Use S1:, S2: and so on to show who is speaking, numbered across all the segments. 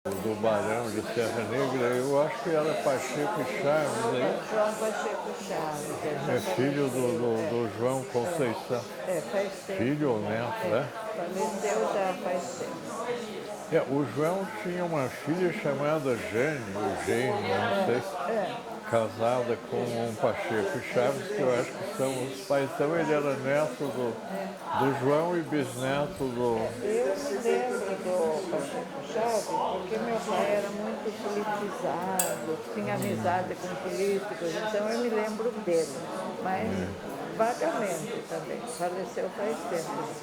S1: do Barão de Serra Negra, eu acho que era Pacheco Chaves aí.
S2: João Pacheco Chaves.
S1: É filho do João Conceição.
S2: Faz tempo.
S1: Filho ou neto, né?
S2: Faleceu já faz tempo.
S1: O João tinha uma filha chamada Jane, não sei se casada com um Pacheco Chaves, que eu acho que são os pais. Então ele era neto do João e bisneto do...
S2: Eu me lembro do Pacheco Chaves porque meu pai era muito politizado, tinha amizade com políticos, então eu me lembro dele, mas vagamente também, faleceu faz tempo.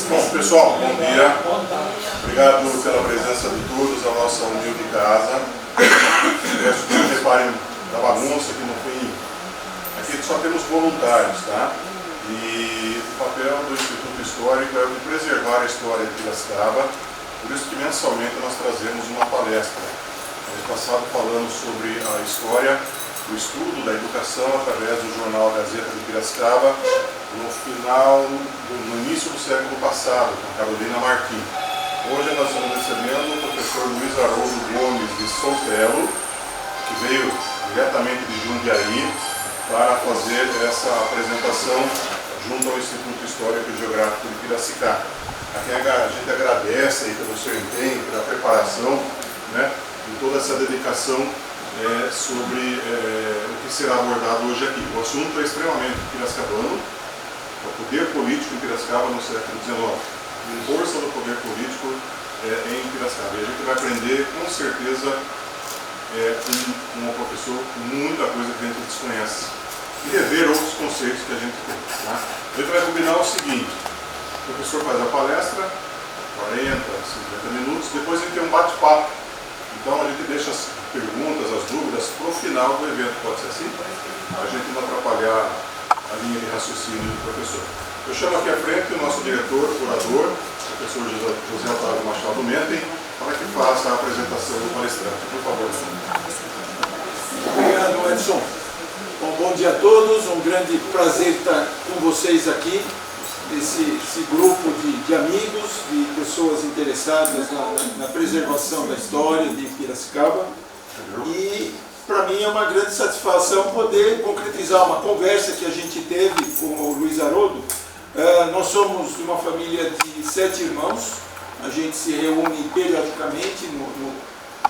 S3: Bom, pessoal, bom dia. Obrigado pela presença de todos à nossa humilde casa. Peço que não reparem da bagunça, que no fim, aqui só temos voluntários, tá? E o papel do Instituto Histórico é o de preservar a história de Piracicaba, por isso que mensalmente nós trazemos uma palestra. No mês passado falamos sobre a história, o estudo da educação através do jornal Gazeta de Piracicaba, no início do século passado, com a Carolina Martins. Hoje nós estamos recebendo o professor Luiz Haroldo Gomes de Sotelo, que veio diretamente de Jundiaí para fazer essa apresentação junto ao Instituto Histórico e Geográfico de Piracicaba. A quem a gente agradece aí pelo seu empenho, pela preparação, né, e toda essa dedicação sobre o que será abordado hoje aqui. O assunto é extremamente piracicabano, o poder político em Piracicaba no século XIX, a força do poder político em Piracicaba. E a gente vai aprender, com certeza, com o professor, muita coisa que a gente desconhece e rever outros conceitos que a gente tem. Tá? A gente vai combinar o seguinte: o professor faz a palestra, 40, 50 minutos, depois a gente tem um bate-papo. Então a gente deixa as perguntas, as dúvidas para o final do evento, pode ser assim? Para a gente não atrapalhar a linha de raciocínio do professor. Eu chamo aqui à frente o nosso diretor, curador, o professor José Otávio Machado Mentem, para que faça a apresentação do palestrante. Por favor.
S4: Obrigado, Edson. Bom dia a todos, um grande prazer estar com vocês aqui, esse grupo de amigos, de pessoas interessadas na preservação da história de Piracicaba. E para mim é uma grande satisfação poder concretizar uma conversa que a gente teve com o Luiz Haroldo. Nós somos uma família de 7 irmãos, a gente se reúne periodicamente,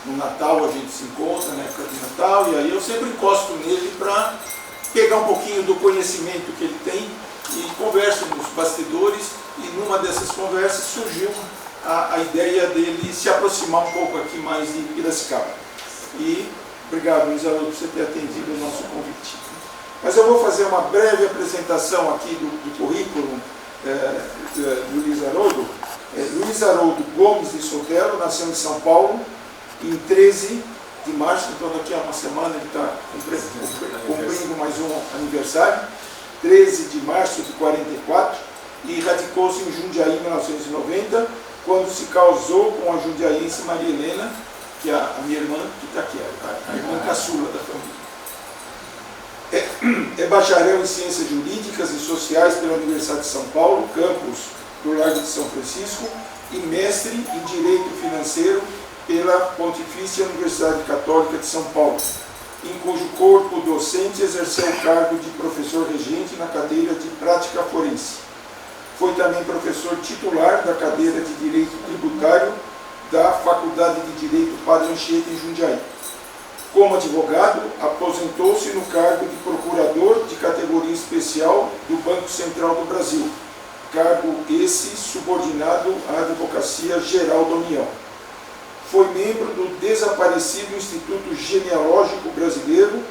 S4: no Natal a gente se encontra, na época de Natal, e aí eu sempre encosto nele para pegar um pouquinho do conhecimento que ele tem e converso nos bastidores, e numa dessas conversas surgiu a ideia dele se aproximar um pouco aqui mais de Piracicaba. E obrigado, Luiz Haroldo, por você ter atendido o nosso convite. Mas eu vou fazer uma breve apresentação aqui do currículo do Luiz Haroldo. Luiz Haroldo Gomes de Sotelo nasceu em São Paulo em 13 de março, então daqui a uma semana ele está cumprindo mais um aniversário, 13 de março de 44, e radicou-se em Jundiaí em 1990, quando se casou com a jundiaense Maria Helena, que é a minha irmã, que está aqui, a irmã caçula da família. É bacharel em Ciências Jurídicas e Sociais pela Universidade de São Paulo, campus do Largo de São Francisco, e mestre em Direito Financeiro pela Pontifícia Universidade Católica de São Paulo, em cujo corpo docente exerceu o cargo de professor regente na cadeira de Prática Forense. Foi também professor titular da cadeira de Direito Tributário da Faculdade de Direito Padre Anchieta, em Jundiaí. Como advogado, aposentou-se no cargo de procurador de categoria especial do Banco Central do Brasil, cargo esse subordinado à Advocacia Geral da União. Foi membro do desaparecido Instituto Genealógico Brasileiro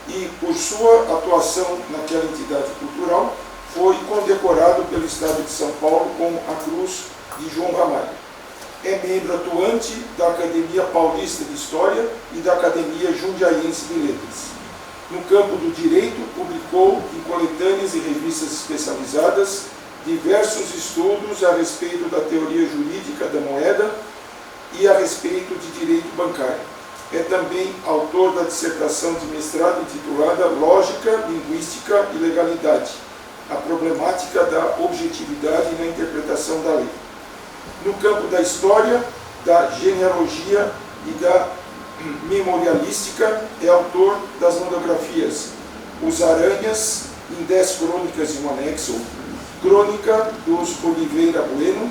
S4: e, por sua atuação naquela entidade cultural, foi condecorado pelo Estado de São Paulo com a Cruz de João Ramalho. É membro atuante da Academia Paulista de História e da Academia Jundiaense de Letras. No campo do direito, publicou em coletâneas e revistas especializadas diversos estudos a respeito da teoria jurídica da moeda e a respeito de direito bancário. É também autor da dissertação de mestrado intitulada Lógica, Linguística e Legalidade, a problemática da objetividade na interpretação da lei. No campo da história, da genealogia e da memorialística, é autor das monografias Os Aranhas, em 10 crônicas e um anexo, Crônica dos Oliveira Bueno,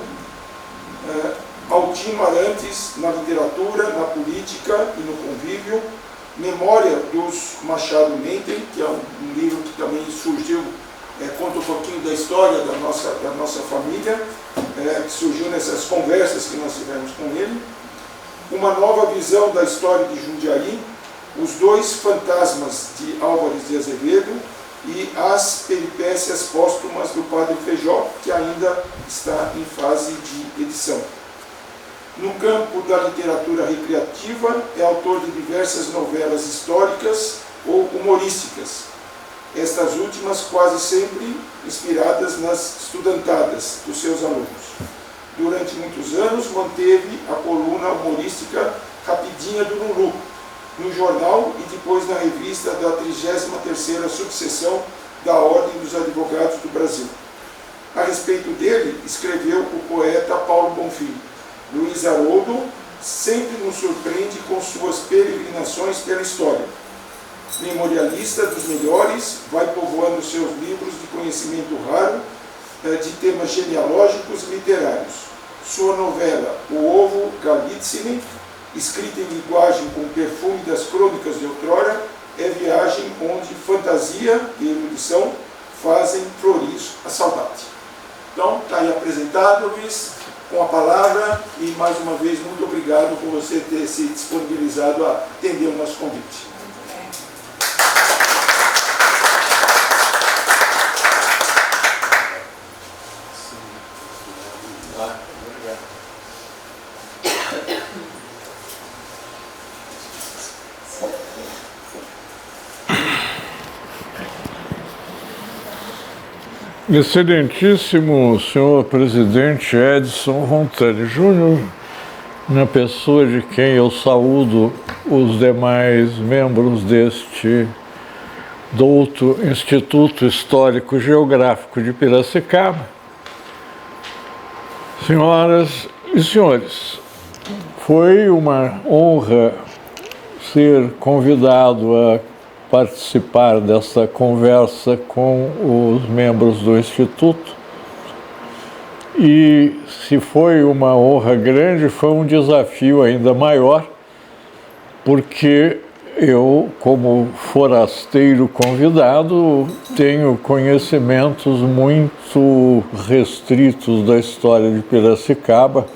S4: Altino Arantes na literatura, na política e no convívio, Memória dos Machado Mentem, que é um livro que também surgiu, conta um pouquinho da história da nossa família, que surgiu nessas conversas que nós tivemos com ele. Uma Nova Visão da História de Jundiaí, Os Dois Fantasmas de Álvares de Azevedo e As Peripécias Póstumas do Padre Feijó, que ainda está em fase de edição. No campo da literatura recreativa, é autor de diversas novelas históricas ou humorísticas, estas últimas quase sempre inspiradas nas estudantadas dos seus alunos. Durante muitos anos, manteve a coluna humorística Rapidinha do Lulu, no jornal e depois na revista da 33ª subseção da Ordem dos Advogados do Brasil. A respeito dele, escreveu o poeta Paulo Bonfim: Luiz Haroldo sempre nos surpreende com suas peregrinações pela história. Memorialista dos melhores, vai povoando seus livros de conhecimento raro de temas genealógicos e literários. Sua novela O Ovo Galitzine, escrita em linguagem com o perfume das crônicas de outrora, é viagem onde fantasia e erudição fazem florir a saudade. Então, está aí apresentado, Luiz, com a palavra, e mais uma vez, muito obrigado por você ter se disponibilizado a atender o nosso convite.
S1: Excelentíssimo senhor presidente Edson Rontani Júnior, na pessoa de quem eu saúdo os demais membros deste douto Instituto Histórico Geográfico de Piracicaba, senhoras e senhores, foi uma honra ser convidado a participar dessa conversa com os membros do Instituto, e se foi uma honra grande, foi um desafio ainda maior, porque eu, como forasteiro convidado, tenho conhecimentos muito restritos da história de Piracicaba,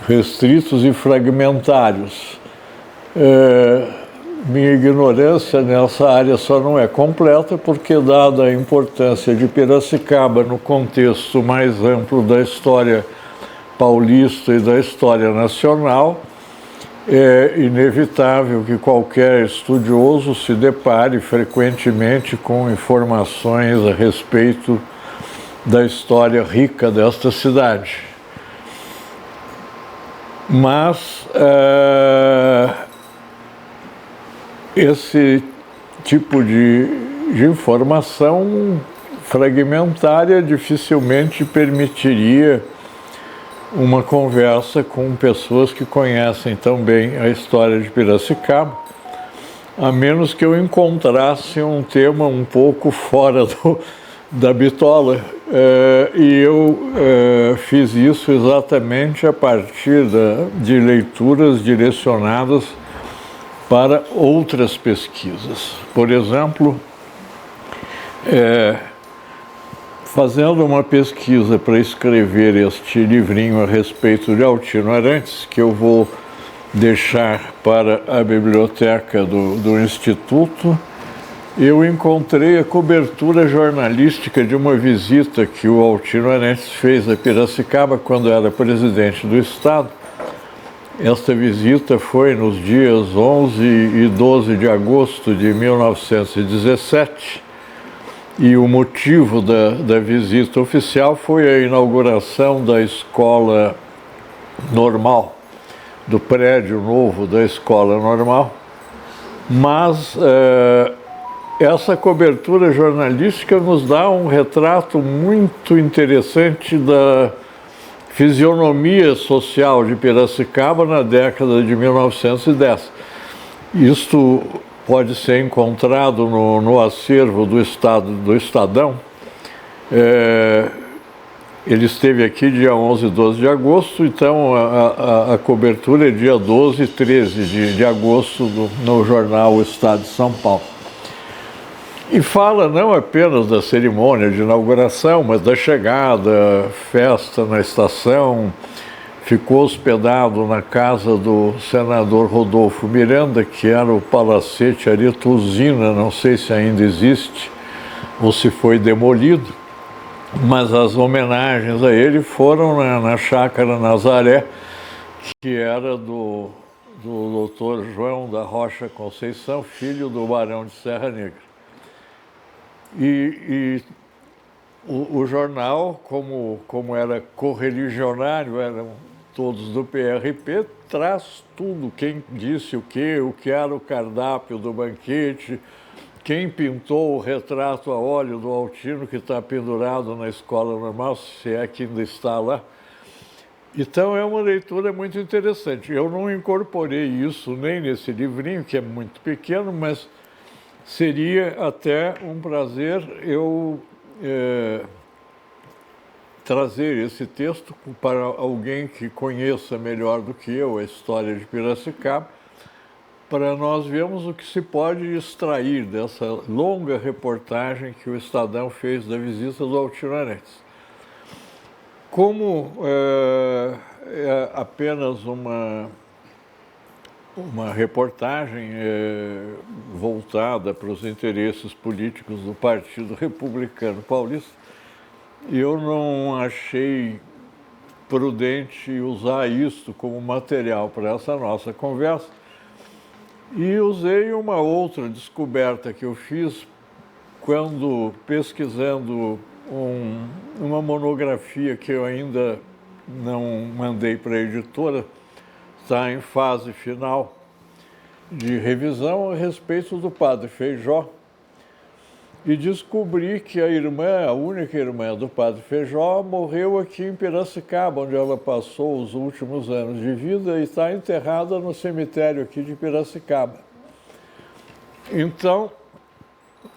S1: restritos e fragmentários. Minha ignorância nessa área só não é completa porque, dada a importância de Piracicaba no contexto mais amplo da história paulista e da história nacional, é inevitável que qualquer estudioso se depare frequentemente com informações a respeito da história rica desta cidade. Mas esse tipo de informação fragmentária dificilmente permitiria uma conversa com pessoas que conhecem tão bem a história de Piracicaba, a menos que eu encontrasse um tema um pouco fora da bitola. E eu fiz isso exatamente a partir de leituras direcionadas para outras pesquisas. Por exemplo, fazendo uma pesquisa para escrever este livrinho a respeito de Altino Arantes, que eu vou deixar para a biblioteca do Instituto, eu encontrei a cobertura jornalística de uma visita que o Altino Arantes fez a Piracicaba quando era presidente do Estado. Esta visita foi nos dias 11 e 12 de agosto de 1917, e o motivo da visita oficial foi a inauguração da escola normal, do prédio novo da escola normal. Mas essa cobertura jornalística nos dá um retrato muito interessante da fisionomia social de Piracicaba na década de 1910. Isto pode ser encontrado no acervo do Estadão. Ele esteve aqui dia 11 e 12 de agosto, então a cobertura é dia 12 e 13 de agosto no jornal O Estado de São Paulo. E fala não apenas da cerimônia de inauguração, mas da chegada, festa na estação. Ficou hospedado na casa do senador Rodolfo Miranda, que era o Palacete Arito Usina, não sei se ainda existe ou se foi demolido, mas as homenagens a ele foram na Chácara Nazaré, que era do doutor João da Rocha Conceição, filho do Barão de Serra Negra. E o jornal, como era correligionário, eram todos do PRP, traz tudo, quem disse o que era o cardápio do banquete, quem pintou o retrato a óleo do Altino, que está pendurado na Escola Normal, se é que ainda está lá. Então é uma leitura muito interessante. Eu não incorporei isso nem nesse livrinho, que é muito pequeno, mas seria até um prazer eu trazer esse texto para alguém que conheça melhor do que eu a história de Piracicaba, para nós vermos o que se pode extrair dessa longa reportagem que o Estadão fez da visita do Altino Arantes. Como é apenas uma reportagem voltada para os interesses políticos do Partido Republicano Paulista, eu não achei prudente usar isto como material para essa nossa conversa e usei uma outra descoberta que eu fiz quando pesquisando uma monografia que eu ainda não mandei para a editora, está em fase final de revisão a respeito do Padre Feijó, e descobri que a única irmã do Padre Feijó, morreu aqui em Piracicaba, onde ela passou os últimos anos de vida e está enterrada no cemitério aqui de Piracicaba. Então,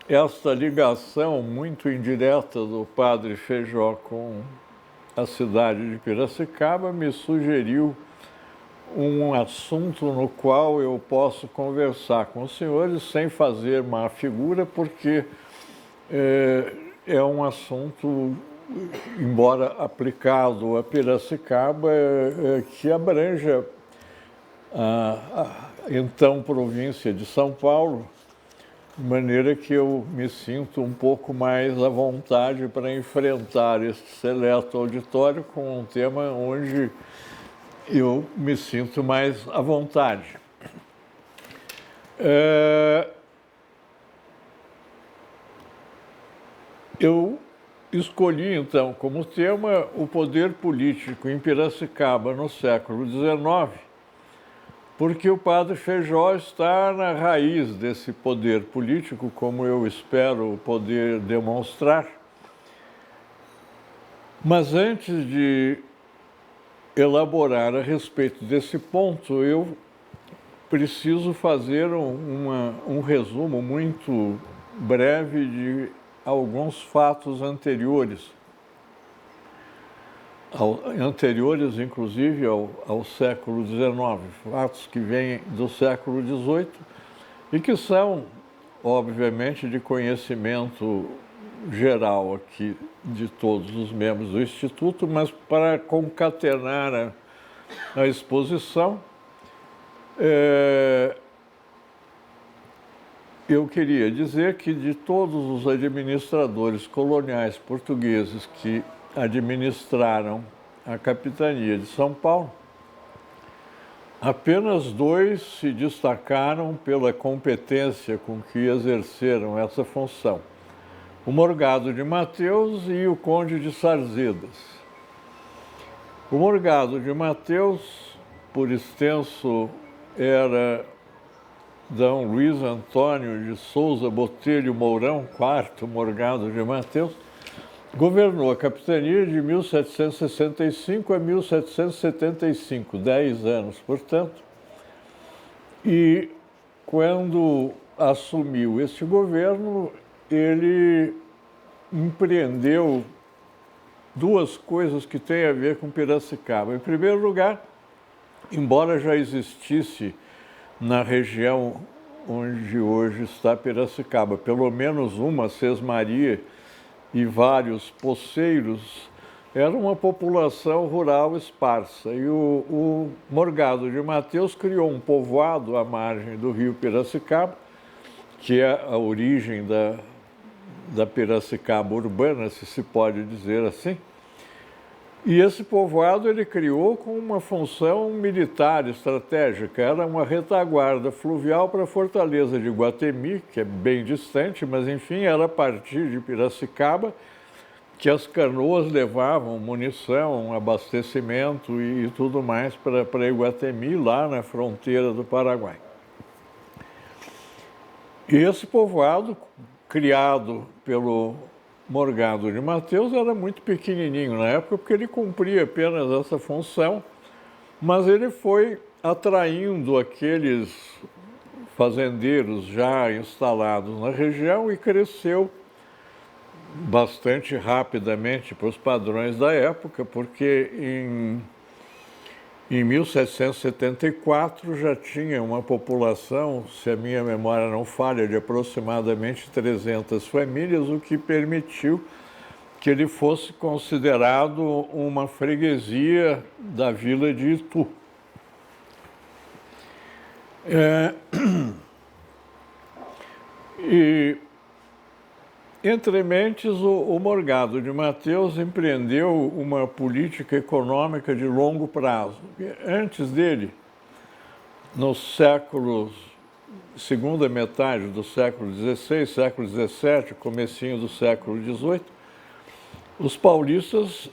S1: esta ligação muito indireta do Padre Feijó com a cidade de Piracicaba me sugeriu um assunto no qual eu posso conversar com os senhores sem fazer má figura, porque é um assunto, embora aplicado a Piracicaba, que abrange a então província de São Paulo, de maneira que eu me sinto um pouco mais à vontade para enfrentar este seleto auditório com um tema onde eu me sinto mais à vontade. Eu escolhi, então, como tema o poder político em Piracicaba no século XIX, porque o Padre Feijó está na raiz desse poder político, como eu espero poder demonstrar. Mas antes de elaborar a respeito desse ponto, eu preciso fazer um resumo muito breve de alguns fatos anteriores, inclusive ao século XIX, fatos que vêm do século XVIII e que são, obviamente, de conhecimento geral aqui de todos os membros do Instituto, mas para concatenar a exposição, eu queria dizer que de todos os administradores coloniais portugueses que administraram a capitania de São Paulo, apenas 2 se destacaram pela competência com que exerceram essa função: o Morgado de Mateus e o Conde de Sarzedas. O Morgado de Mateus, por extenso, era D. Luiz Antônio de Souza Botelho Mourão, 4º Morgado de Mateus, governou a capitania de 1765 a 1775, 10 anos, portanto. E quando assumiu este governo, ele empreendeu duas coisas que têm a ver com Piracicaba. Em primeiro lugar, embora já existisse na região onde hoje está Piracicaba pelo menos uma sesmaria e vários poceiros, era uma população rural esparsa. E o Morgado de Mateus criou um povoado à margem do rio Piracicaba, que é a origem da Piracicaba urbana, se pode dizer assim. E esse povoado ele criou com uma função militar estratégica. Era uma retaguarda fluvial para a fortaleza de Iguatemi, que é bem distante, mas enfim, era a partir de Piracicaba que as canoas levavam munição, abastecimento e tudo mais para Iguatemi, lá na fronteira do Paraguai. E esse povoado, criado pelo Morgado de Mateus, era muito pequenininho na época, porque ele cumpria apenas essa função, mas ele foi atraindo aqueles fazendeiros já instalados na região e cresceu bastante rapidamente para os padrões da época, porque em 1774 já tinha uma população, se a minha memória não falha, de aproximadamente 300 famílias, o que permitiu que ele fosse considerado uma freguesia da vila de Itu. E, entre mentes, o Morgado de Mateus empreendeu uma política econômica de longo prazo. Antes dele, nos séculos, segunda metade do século XVI, século XVII, comecinho do século XVIII, os paulistas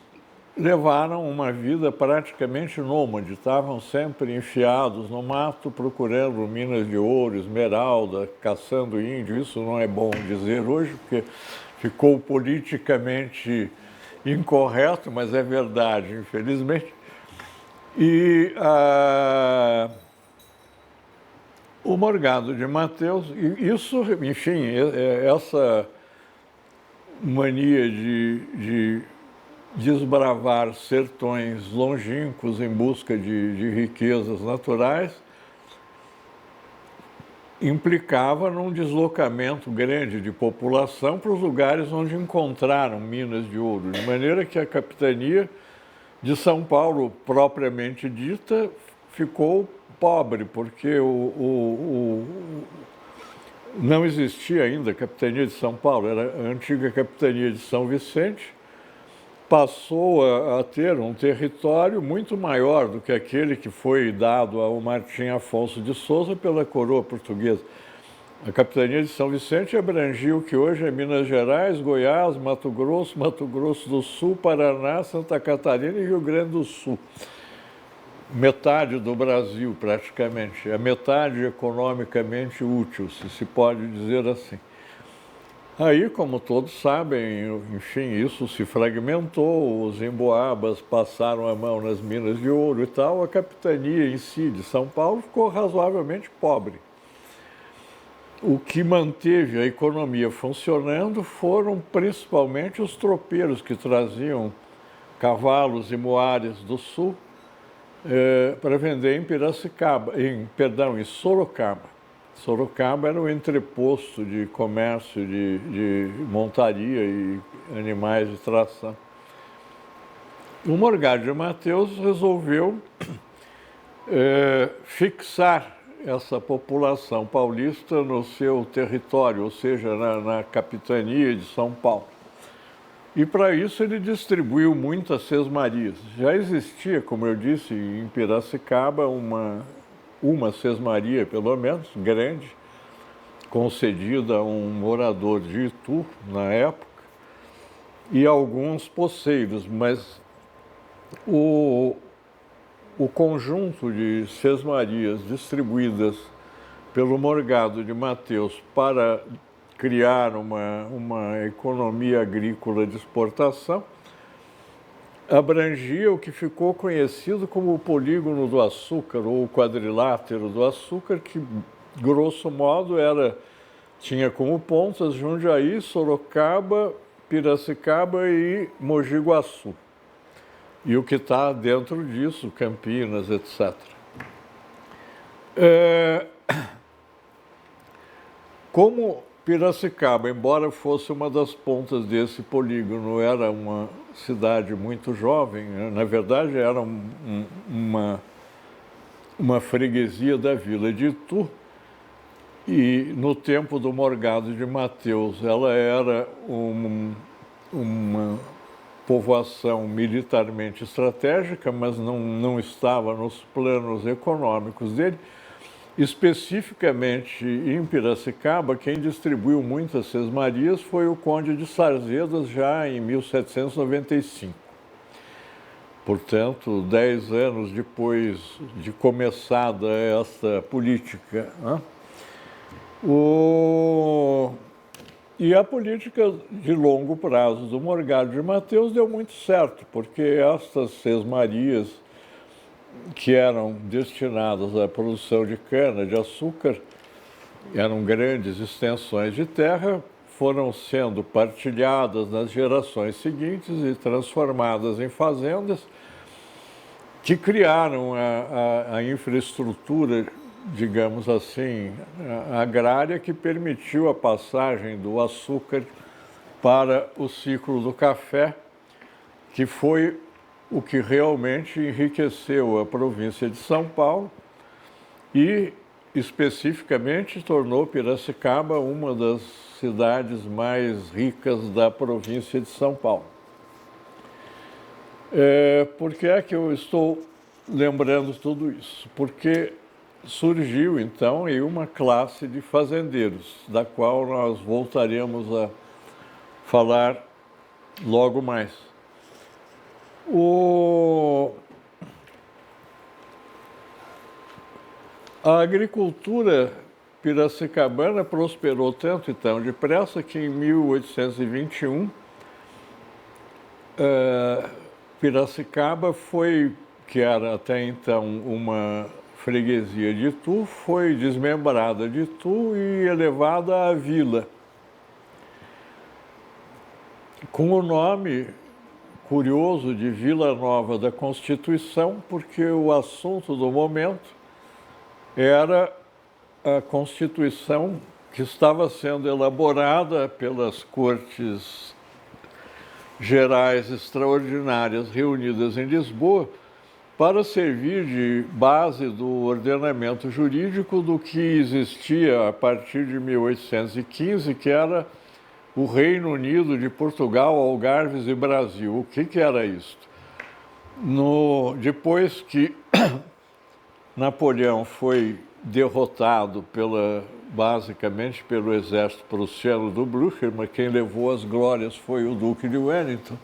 S1: levaram uma vida praticamente nômade, estavam sempre enfiados no mato, procurando minas de ouro, esmeralda, caçando índio. Isso não é bom dizer hoje, porque ficou politicamente incorreto, mas é verdade, infelizmente. E o Morgado de Mateus, isso, enfim, essa mania de desbravar sertões longínquos em busca de riquezas naturais implicava num deslocamento grande de população para os lugares onde encontraram minas de ouro, de maneira que a capitania de São Paulo, propriamente dita, ficou pobre, porque não existia ainda a capitania de São Paulo, era a antiga capitania de São Vicente. Passou a ter um território muito maior do que aquele que foi dado ao Martim Afonso de Souza pela coroa portuguesa. A capitania de São Vicente abrangia o que hoje é Minas Gerais, Goiás, Mato Grosso do Sul, Paraná, Santa Catarina e Rio Grande do Sul. Metade do Brasil, praticamente. A metade economicamente útil, se pode dizer assim. Aí, como todos sabem, enfim, isso se fragmentou, os emboabas passaram a mão nas minas de ouro e tal, a capitania em si de São Paulo ficou razoavelmente pobre. O que manteve a economia funcionando foram principalmente os tropeiros que traziam cavalos e moares do sul para vender em em Sorocaba. Sorocaba era o entreposto de comércio de montaria e animais de tração. O Morgado de Mateus resolveu fixar essa população paulista no seu território, ou seja, na capitania de São Paulo. E para isso ele distribuiu muitas sesmarias. Já existia, como eu disse, em Piracicaba uma sesmaria, pelo menos, grande, concedida a um morador de Itu, na época, e alguns poceiros, mas o conjunto de sesmarias distribuídas pelo Morgado de Mateus para criar uma economia agrícola de exportação, abrangia o que ficou conhecido como o polígono do açúcar, ou o quadrilátero do açúcar, que, grosso modo, tinha como pontas Jundiaí, Sorocaba, Piracicaba e Mogi Guaçu. E o que está dentro disso, Campinas, etc. Como Piracicaba, embora fosse uma das pontas desse polígono, era uma cidade muito jovem, na verdade era uma freguesia da Vila de Itu, e no tempo do Morgado de Mateus ela era uma povoação militarmente estratégica, mas não estava nos planos econômicos dele. Especificamente em Piracicaba, quem distribuiu muitas sesmarias foi o Conde de Sarzedas, já em 1795. Portanto, 10 anos depois de começada essa política. Né? E a política de longo prazo do Morgado de Mateus deu muito certo, porque estas sesmarias que eram destinadas à produção de cana-de-açúcar, eram grandes extensões de terra, foram sendo partilhadas nas gerações seguintes e transformadas em fazendas que criaram a infraestrutura, digamos assim, agrária, que permitiu a passagem do açúcar para o ciclo do café, que foi o que realmente enriqueceu a província de São Paulo e, especificamente, tornou Piracicaba uma das cidades mais ricas da província de São Paulo. Por que é que eu estou lembrando tudo isso? Porque surgiu, então, aí uma classe de fazendeiros, da qual nós voltaremos a falar logo mais. A agricultura piracicabana prosperou tanto e tão depressa que em 1821 Piracicaba foi, que era até então uma freguesia de Itu, foi desmembrada de Itu e elevada à vila, com o nome curioso de Vila Nova da Constituição, porque o assunto do momento era a Constituição que estava sendo elaborada pelas Cortes Gerais Extraordinárias reunidas em Lisboa para servir de base do ordenamento jurídico do que existia a partir de 1815, que era o Reino Unido de Portugal, Algarves e Brasil. O que era isto? Depois que Napoleão foi derrotado basicamente pelo exército prussiano do Blücher, mas quem levou as glórias foi o Duque de Wellington,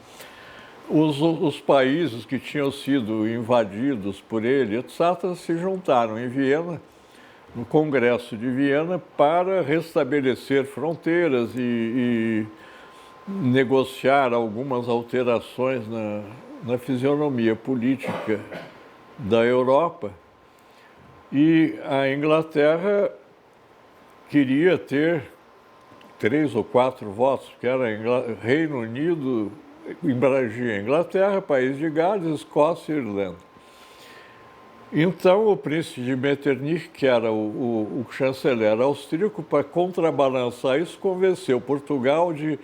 S1: os países que tinham sido invadidos por ele, etc., se juntaram em Viena, no Congresso de Viena, para restabelecer fronteiras e negociar algumas alterações na fisionomia política da Europa. E a Inglaterra queria ter 3 ou 4 votos, que era Reino Unido, embrangia Inglaterra, País de Gales, Escócia e Irlanda. Então, o príncipe de Metternich, que era o chanceler austríaco, para contrabalançar isso, convenceu Portugal de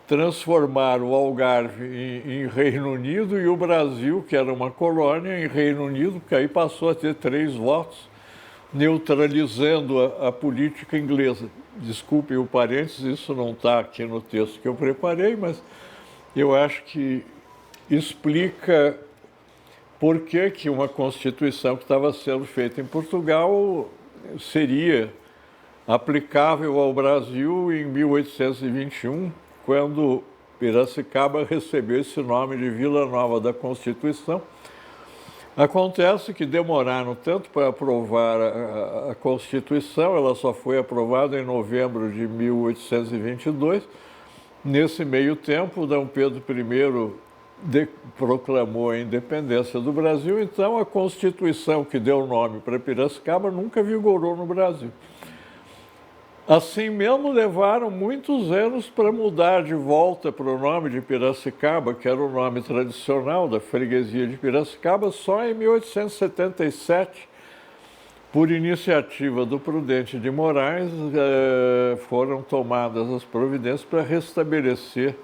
S1: transformar o Algarve em Reino Unido e o Brasil, que era uma colônia, em Reino Unido, que aí passou a ter 3 votos, neutralizando a política inglesa. Desculpem o parênteses, isso não está aqui no texto que eu preparei, mas eu acho que explica por que uma Constituição que estava sendo feita em Portugal seria aplicável ao Brasil em 1821, quando Piracicaba recebeu esse nome de Vila Nova da Constituição, Acontece que demoraram tanto para aprovar a Constituição, ela só foi aprovada em novembro de 1822. Nesse meio tempo, D. Pedro I proclamou a independência do Brasil, então a Constituição que deu nome para Piracicaba nunca vigorou no Brasil. Assim mesmo, levaram muitos anos para mudar de volta para o nome de Piracicaba, que era o nome tradicional da freguesia de Piracicaba. Só em 1877, por iniciativa do Prudente de Moraes, foram tomadas as providências para restabelecer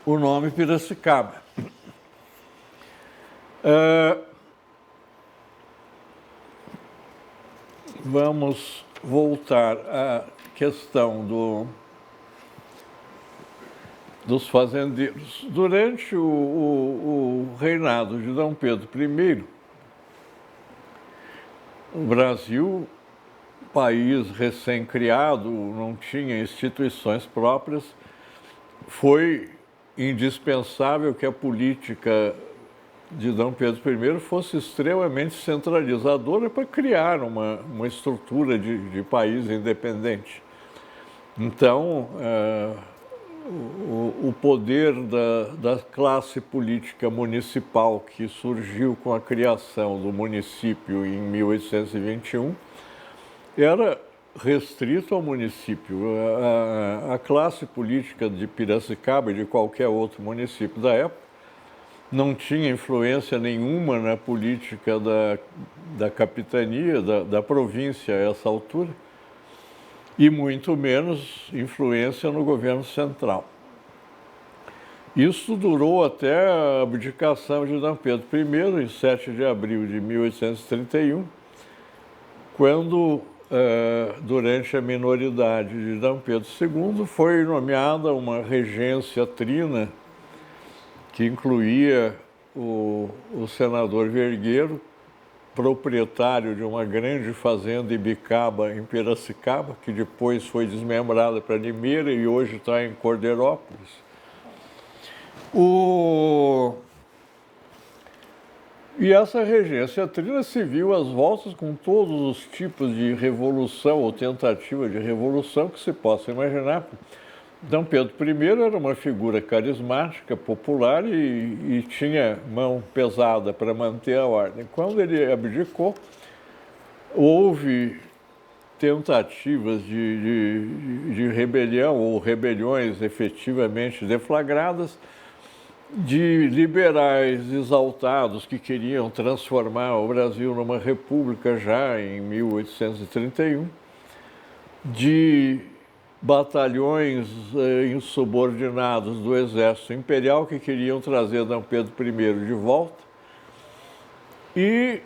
S1: o nome Piracicaba. Vamos voltar à questão dos fazendeiros. Durante o reinado de D. Pedro I, o Brasil, país recém-criado, não tinha instituições próprias, foi indispensável que a política de D. Pedro I fosse extremamente centralizadora para criar uma estrutura de país independente. Então, o poder da classe política municipal que surgiu com a criação do município em 1821 era restrito ao município. A classe política de Piracicaba e de qualquer outro município da época não tinha influência nenhuma na política da capitania, da província a essa altura, e muito menos influência no governo central. Isso durou até a abdicação de D. Pedro I, em 7 de abril de 1831, quando, durante a minoridade de D. Pedro II, foi nomeada uma regência trina, que incluía o senador Vergueiro, proprietário de uma grande fazenda Ibicaba, em Piracicaba, que depois foi desmembrada para Limeira e hoje está em Cordeirópolis. E essa regência trina se viu às voltas com todos os tipos de revolução ou tentativa de revolução que se possa imaginar. D. Pedro I era uma figura carismática, popular e tinha mão pesada para manter a ordem. Quando ele abdicou, houve tentativas de rebelião ou rebeliões efetivamente deflagradas de liberais exaltados que queriam transformar o Brasil numa república já em 1831, de batalhões insubordinados do Exército Imperial que queriam trazer D. Pedro I de volta e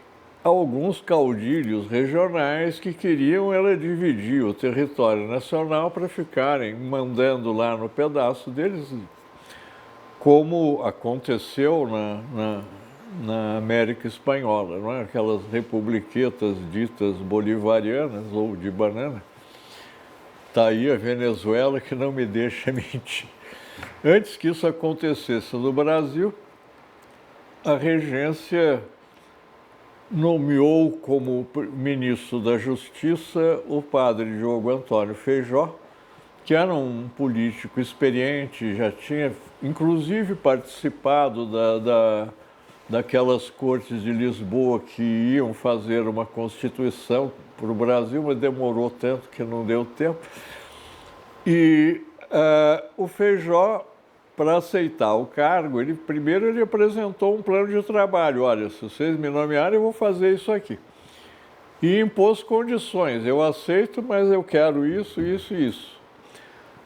S1: alguns caudilhos regionais que queriam dividir o território nacional para ficarem mandando lá no pedaço deles, como aconteceu na América Espanhola, não é? Aquelas republiquetas ditas bolivarianas ou de banana. Está aí a Venezuela que não me deixa mentir. Antes que isso acontecesse no Brasil, a regência nomeou como ministro da Justiça o padre Diogo Antônio Feijó, que era um político experiente, já tinha inclusive participado daquelas cortes de Lisboa que iam fazer uma Constituição para o Brasil, mas demorou tanto que não deu tempo. E o Feijó, para aceitar o cargo, primeiro ele apresentou um plano de trabalho. Olha, se vocês me nomearem, eu vou fazer isso aqui. E impôs condições. Eu aceito, mas eu quero isso, isso e isso.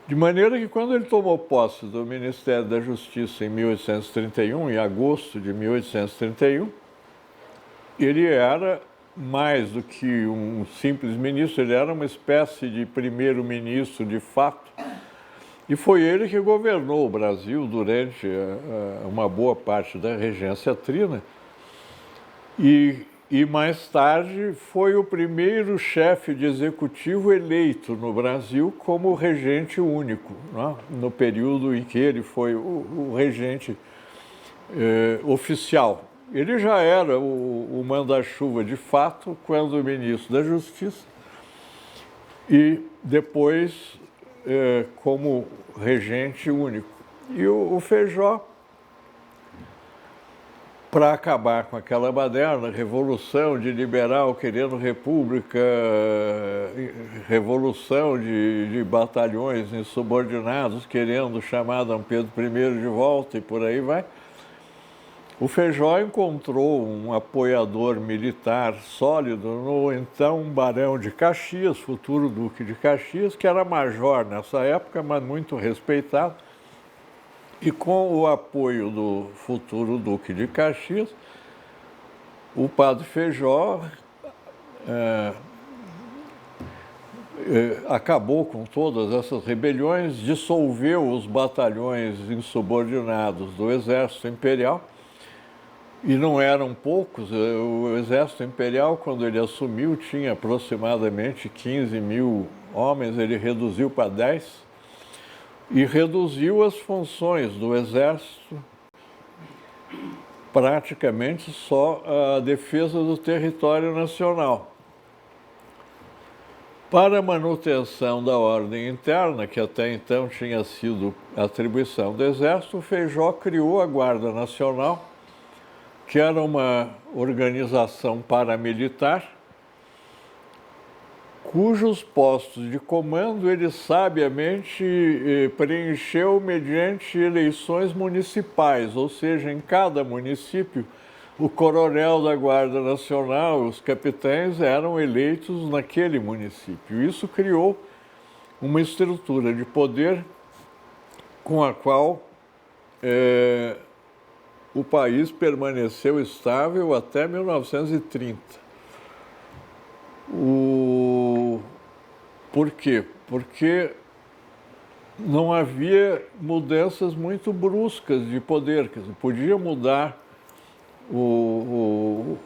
S1: De maneira que, quando ele tomou posse do Ministério da Justiça em 1831, em agosto de 1831, ele era mais do que um simples ministro, ele era uma espécie de primeiro-ministro de fato, e foi ele que governou o Brasil durante uma boa parte da regência trina, e mais tarde foi o primeiro chefe de executivo eleito no Brasil como regente único, né? No período em que ele foi o regente oficial Ele já era o manda-chuva de fato quando ministro da Justiça e depois como regente único. E o Feijó, para acabar com aquela baderna, revolução de liberal querendo república, revolução de batalhões insubordinados querendo chamar Dom Pedro I de volta e por aí vai, o Feijó encontrou um apoiador militar sólido no então Barão de Caxias, futuro Duque de Caxias, que era major nessa época, mas muito respeitado. E com o apoio do futuro Duque de Caxias, o padre Feijó acabou com todas essas rebeliões, dissolveu os batalhões insubordinados do Exército Imperial, e não eram poucos. O Exército Imperial, quando ele assumiu, tinha aproximadamente 15 mil homens, ele reduziu para 10, e reduziu as funções do Exército praticamente só a defesa do território nacional. Para a manutenção da ordem interna, que até então tinha sido atribuição do Exército, o Feijó criou a Guarda Nacional, que era uma organização paramilitar, cujos postos de comando ele sabiamente preencheu mediante eleições municipais, ou seja, em cada município, o coronel da Guarda Nacional, os capitães eram eleitos naquele município. Isso criou uma estrutura de poder com a qual o país permaneceu estável até 1930. Por quê? Porque não havia mudanças muito bruscas de poder. Quer dizer, podia mudar o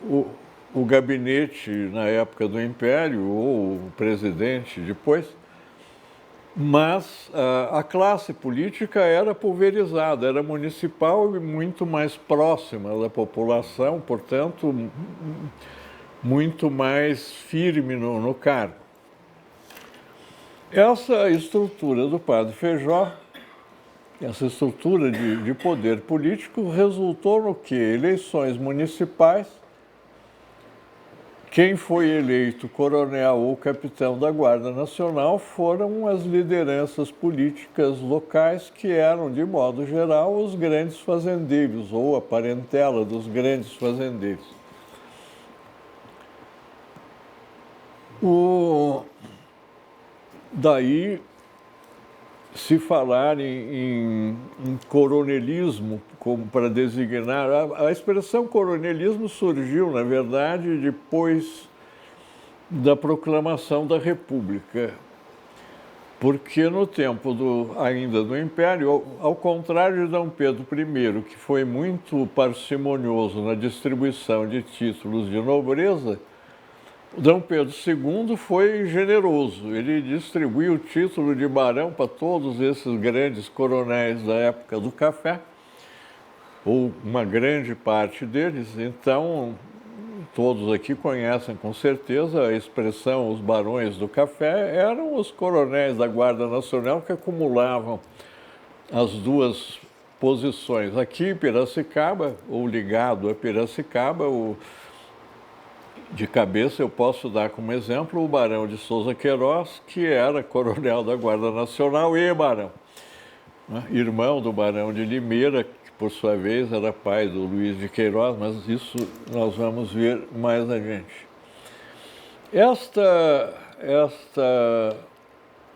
S1: gabinete na época do Império, ou o presidente depois, mas a classe política era pulverizada, era municipal e muito mais próxima da população, portanto, muito mais firme no cargo. Essa estrutura do padre Feijó, essa estrutura de poder político, resultou no quê? Eleições municipais. Quem foi eleito coronel ou capitão da Guarda Nacional foram as lideranças políticas locais, que eram, de modo geral, os grandes fazendeiros, ou a parentela dos grandes fazendeiros. Daí, se falar em coronelismo como para designar, a expressão coronelismo surgiu, na verdade, depois da proclamação da República, porque no tempo ainda do Império, ao contrário de Dom Pedro I, que foi muito parcimonioso na distribuição de títulos de nobreza, Dom Pedro II foi generoso. Ele distribuiu o título de barão para todos esses grandes coronéis da época do café, ou uma grande parte deles. Então, todos aqui conhecem com certeza a expressão os barões do café, eram os coronéis da Guarda Nacional que acumulavam as duas posições. Aqui em Piracicaba, ou ligado a Piracicaba, de cabeça eu posso dar como exemplo o Barão de Souza Queiroz, que era coronel da Guarda Nacional e barão, né? Irmão do Barão de Limeira, que por sua vez era pai do Luiz de Queiroz, mas isso nós vamos ver mais adiante. Esta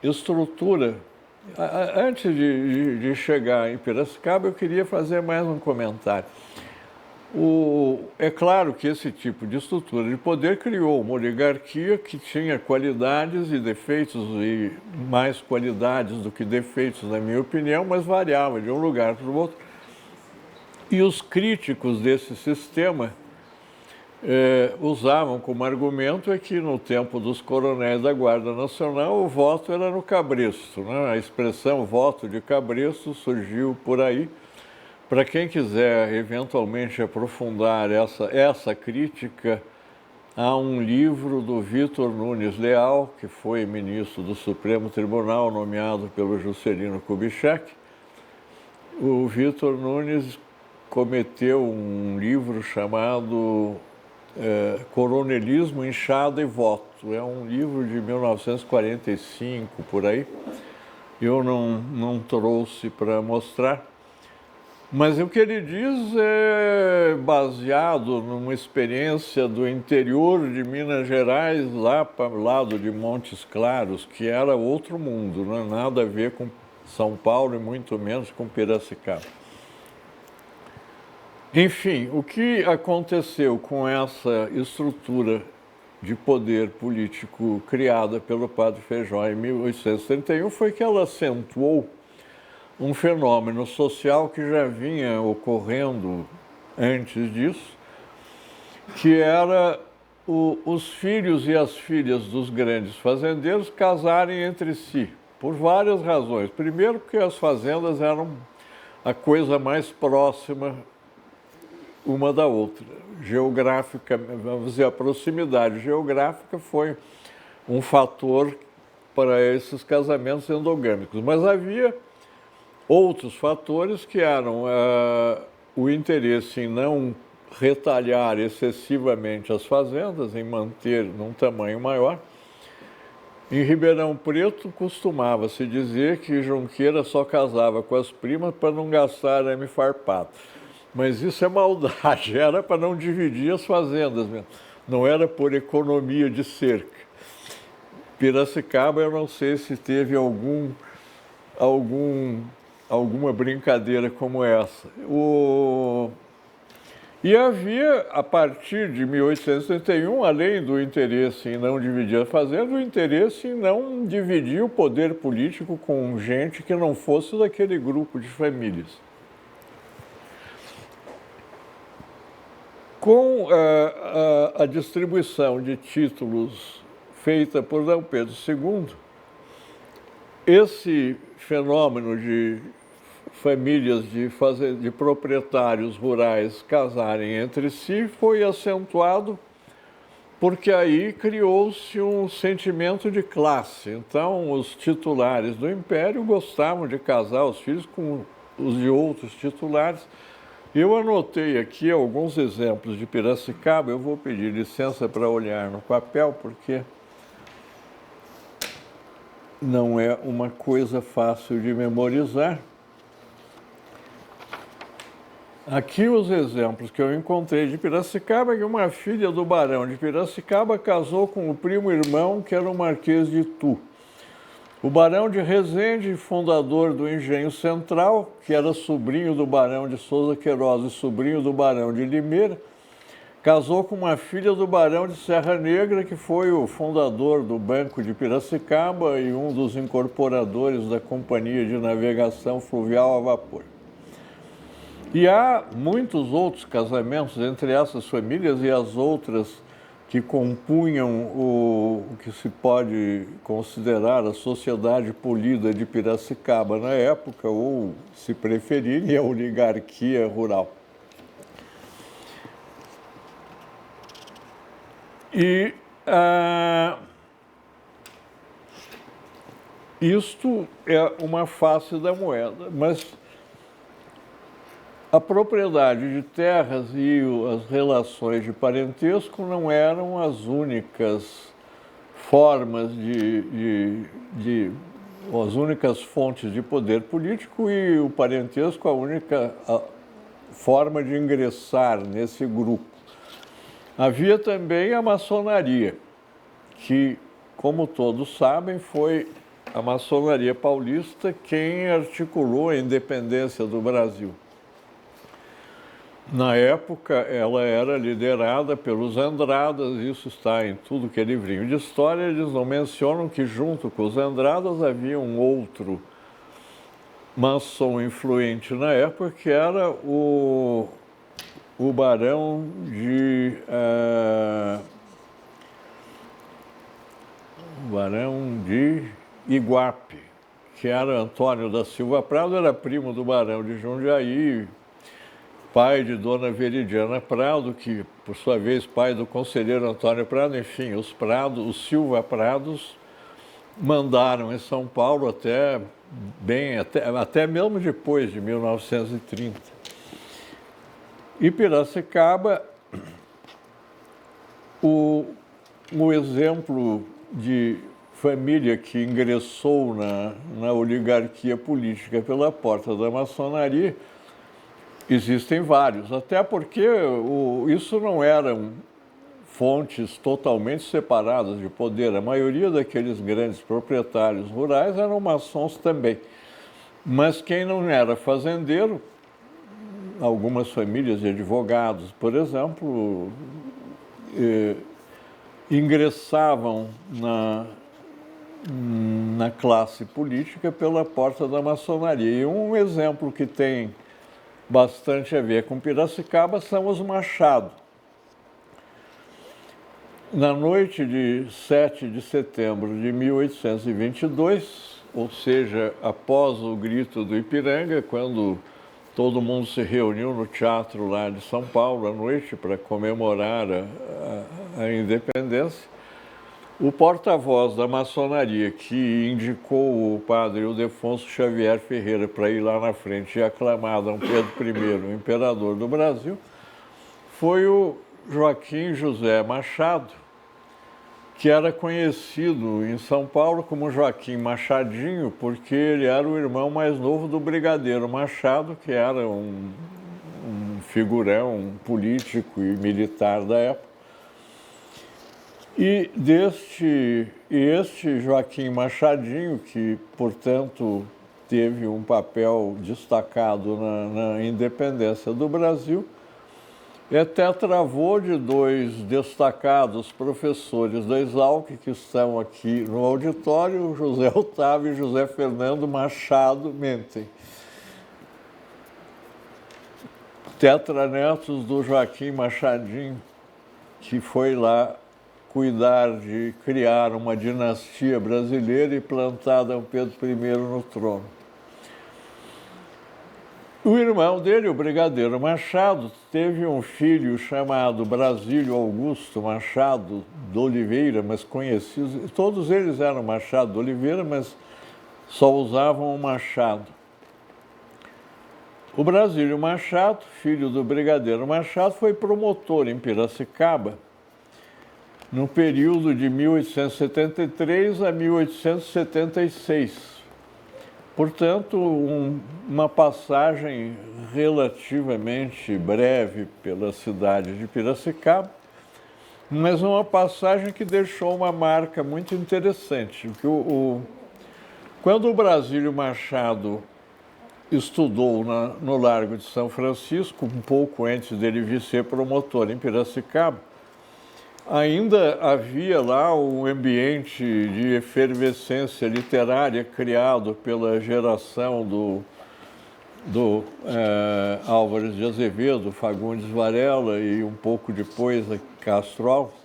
S1: estrutura, antes de chegar em Piracicaba, eu queria fazer mais um comentário. É claro que esse tipo de estrutura de poder criou uma oligarquia que tinha qualidades e defeitos, e mais qualidades do que defeitos, na minha opinião, mas variava de um lugar para o outro. E os críticos desse sistema usavam como argumento que no tempo dos coronéis da Guarda Nacional o voto era no cabresto, né? A expressão voto de cabresto surgiu por aí, Para quem quiser eventualmente aprofundar essa crítica, há um livro do Vitor Nunes Leal, que foi ministro do Supremo Tribunal, nomeado pelo Juscelino Kubitschek. O Vitor Nunes cometeu um livro chamado Coronelismo, Inchada e Voto. É um livro de 1945, por aí. Eu não trouxe para mostrar. Mas o que ele diz é baseado numa experiência do interior de Minas Gerais, lá para o lado de Montes Claros, que era outro mundo, não é nada a ver com São Paulo e muito menos com Piracicaba. Enfim, o que aconteceu com essa estrutura de poder político criada pelo Padre Feijó em 1831 foi que ela acentuou um fenômeno social que já vinha ocorrendo antes disso, que era os filhos e as filhas dos grandes fazendeiros casarem entre si, por várias razões. Primeiro, porque as fazendas eram a coisa mais próxima uma da outra. Geográfica, vamos dizer, a proximidade geográfica foi um fator para esses casamentos endogâmicos, mas havia outros fatores que eram o interesse em não retalhar excessivamente as fazendas, em manter num tamanho maior. Em Ribeirão Preto costumava-se dizer que Junqueira só casava com as primas para não gastar arame farpado. Mas isso é maldade, era para não dividir as fazendas mesmo, não era por economia de cerca. Piracicaba, eu não sei se teve alguma brincadeira como essa. E havia, a partir de 1831, além do interesse em não dividir a fazenda, o interesse em não dividir o poder político com gente que não fosse daquele grupo de famílias. Com a distribuição de títulos feita por D. Pedro II, esse fenômeno de famílias de proprietários rurais casarem entre si foi acentuado porque aí criou-se um sentimento de classe. Então, os titulares do Império gostavam de casar os filhos com os de outros titulares. Eu anotei aqui alguns exemplos de Piracicaba, eu vou pedir licença para olhar no papel, porque não é uma coisa fácil de memorizar. Aqui os exemplos que eu encontrei de Piracicaba, que uma filha do barão de Piracicaba casou com o primo irmão, que era o Marquês de Itu. O barão de Resende, fundador do Engenho Central, que era sobrinho do barão de Souza Queiroz e sobrinho do barão de Limeira, casou com uma filha do barão de Serra Negra, que foi o fundador do Banco de Piracicaba e um dos incorporadores da Companhia de Navegação Fluvial a Vapor. E há muitos outros casamentos entre essas famílias e as outras que compunham o que se pode considerar a sociedade polida de Piracicaba na época, ou, se preferirem, a oligarquia rural. E isto é uma face da moeda, mas a propriedade de terras e as relações de parentesco não eram as únicas formas as únicas fontes de poder político, e o parentesco a única forma de ingressar nesse grupo. Havia também a maçonaria, que, como todos sabem, foi a maçonaria paulista quem articulou a independência do Brasil. Na época, ela era liderada pelos Andradas, isso está em tudo que é livrinho de história. Eles não mencionam que, junto com os Andradas, havia um outro maçom influente na época, que era o barão de Iguape, que era Antônio da Silva Prado, era primo do barão de Jundiaí. pai de Dona Veridiana Prado, que, por sua vez, pai do conselheiro Antônio Prado, enfim, os Prado, os Silva Prados, mandaram em São Paulo até mesmo depois de 1930. E Piracicaba, o exemplo de família que ingressou na oligarquia política pela porta da maçonaria, existem vários, até porque isso não eram fontes totalmente separadas de poder. A maioria daqueles grandes proprietários rurais eram maçons também. Mas quem não era fazendeiro, algumas famílias de advogados, por exemplo, ingressavam na classe política pela porta da maçonaria. E um exemplo que tem bastante a ver com Piracicaba são os Machado. Na noite de 7 de setembro de 1822, ou seja, após o grito do Ipiranga, quando todo mundo se reuniu no teatro lá de São Paulo à noite para comemorar a independência, o porta-voz da maçonaria, que indicou o padre Ildefonso Xavier Ferreira para ir lá na frente e aclamar Dom Pedro I, o imperador do Brasil, foi o Joaquim José Machado, que era conhecido em São Paulo como Joaquim Machadinho, porque ele era o irmão mais novo do Brigadeiro Machado, que era um figurão político e militar da época. E este Joaquim Machadinho, que, portanto, teve um papel destacado na independência do Brasil, é tetravô de dois destacados professores da Exalc, que estão aqui no auditório, José Otávio e José Fernando Machado Mentem. Tetranetos do Joaquim Machadinho, que foi lá cuidar de criar uma dinastia brasileira e plantar Dom Pedro I no trono. O irmão dele, o Brigadeiro Machado, teve um filho chamado Brasílio Augusto Machado de Oliveira, mas conhecidos, todos eles eram Machado de Oliveira, mas só usavam o Machado. O Brasílio Machado, filho do Brigadeiro Machado, foi promotor em Piracicaba no período de 1873 a 1876. Portanto, uma passagem relativamente breve pela cidade de Piracicaba, mas uma passagem que deixou uma marca muito interessante. Quando o Brasílio Machado estudou no Largo de São Francisco, um pouco antes dele vir ser promotor em Piracicaba, ainda havia lá um ambiente de efervescência literária criado pela geração do Álvares de Azevedo, Fagundes Varela e um pouco depois Castro Alves,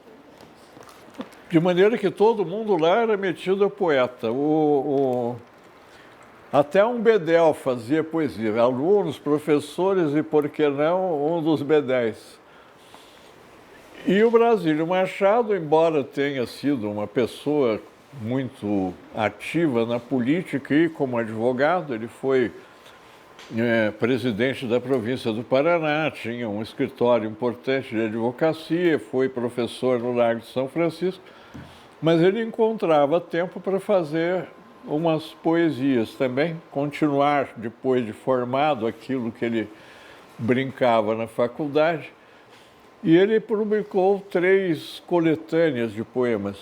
S1: de maneira que todo mundo lá era metido a poeta. Até um bedel fazia poesia, alunos, professores e, por que não, um dos bedéis. E o Brasílio Machado, embora tenha sido uma pessoa muito ativa na política e como advogado, ele foi presidente da província do Paraná, tinha um escritório importante de advocacia, foi professor no Largo de São Francisco, mas ele encontrava tempo para fazer umas poesias também, continuar, depois de formado, aquilo que ele brincava na faculdade. E ele publicou 3 coletâneas de poemas.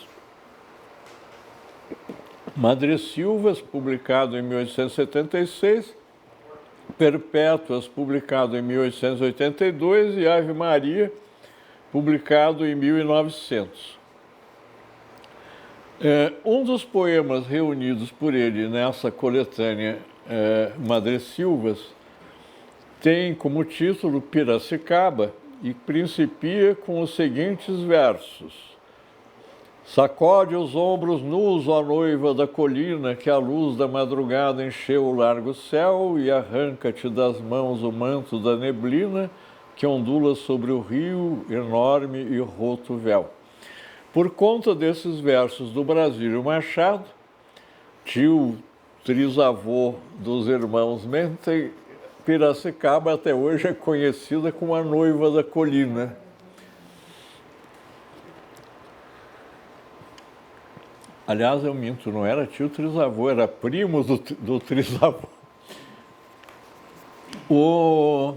S1: Madre Silvas, publicado em 1876, Perpétuas, publicado em 1882, e Ave Maria, publicado em 1900. Um dos poemas reunidos por ele nessa coletânea Madre Silvas tem como título Piracicaba, e principia com os seguintes versos: Sacode os ombros nus, ó noiva da colina, que a luz da madrugada encheu o largo céu, e arranca-te das mãos o manto da neblina, que ondula sobre o rio, enorme e roto véu. Por conta desses versos do Brasílio Machado, tio trisavô dos irmãos Mentem, Piracicaba até hoje é conhecida como a noiva da colina. Aliás, eu minto, não era tio trisavô, era primo do trisavô. O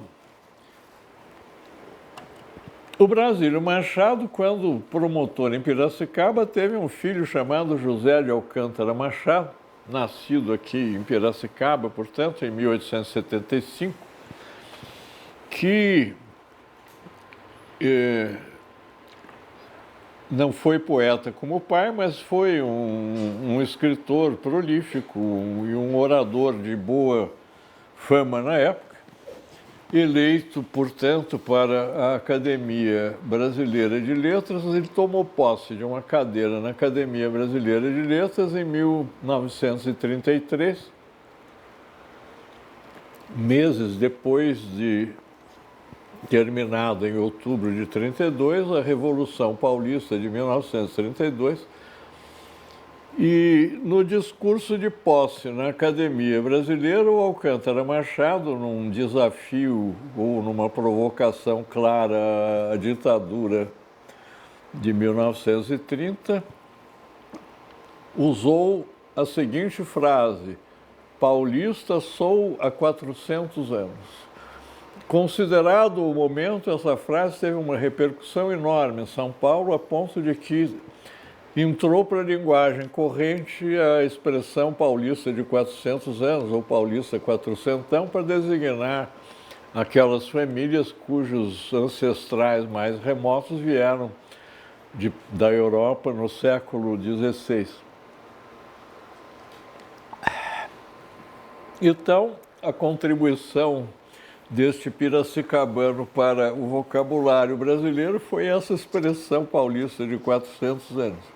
S1: Brasílio Machado, quando promotor em Piracicaba, teve um filho chamado José de Alcântara Machado, nascido aqui em Piracicaba, portanto, em 1875, que não foi poeta como o pai, mas foi um escritor prolífico e um orador de boa fama na época, eleito, portanto, para a Academia Brasileira de Letras. Ele tomou posse de uma cadeira na Academia Brasileira de Letras em 1933, meses depois de terminada em outubro de 32, a Revolução Paulista de 1932, e no discurso de posse na Academia Brasileira, o Alcântara Machado, num desafio ou numa provocação clara à ditadura de 1930, usou a seguinte frase: "Paulista sou há 400 anos". Considerado o momento, essa frase teve uma repercussão enorme em São Paulo, a ponto de que entrou para a linguagem corrente a expressão paulista de 400 anos, ou paulista quatrocentão, para designar aquelas famílias cujos ancestrais mais remotos vieram da Europa no século XVI. Então, a contribuição deste piracicabano para o vocabulário brasileiro foi essa expressão paulista de 400 anos.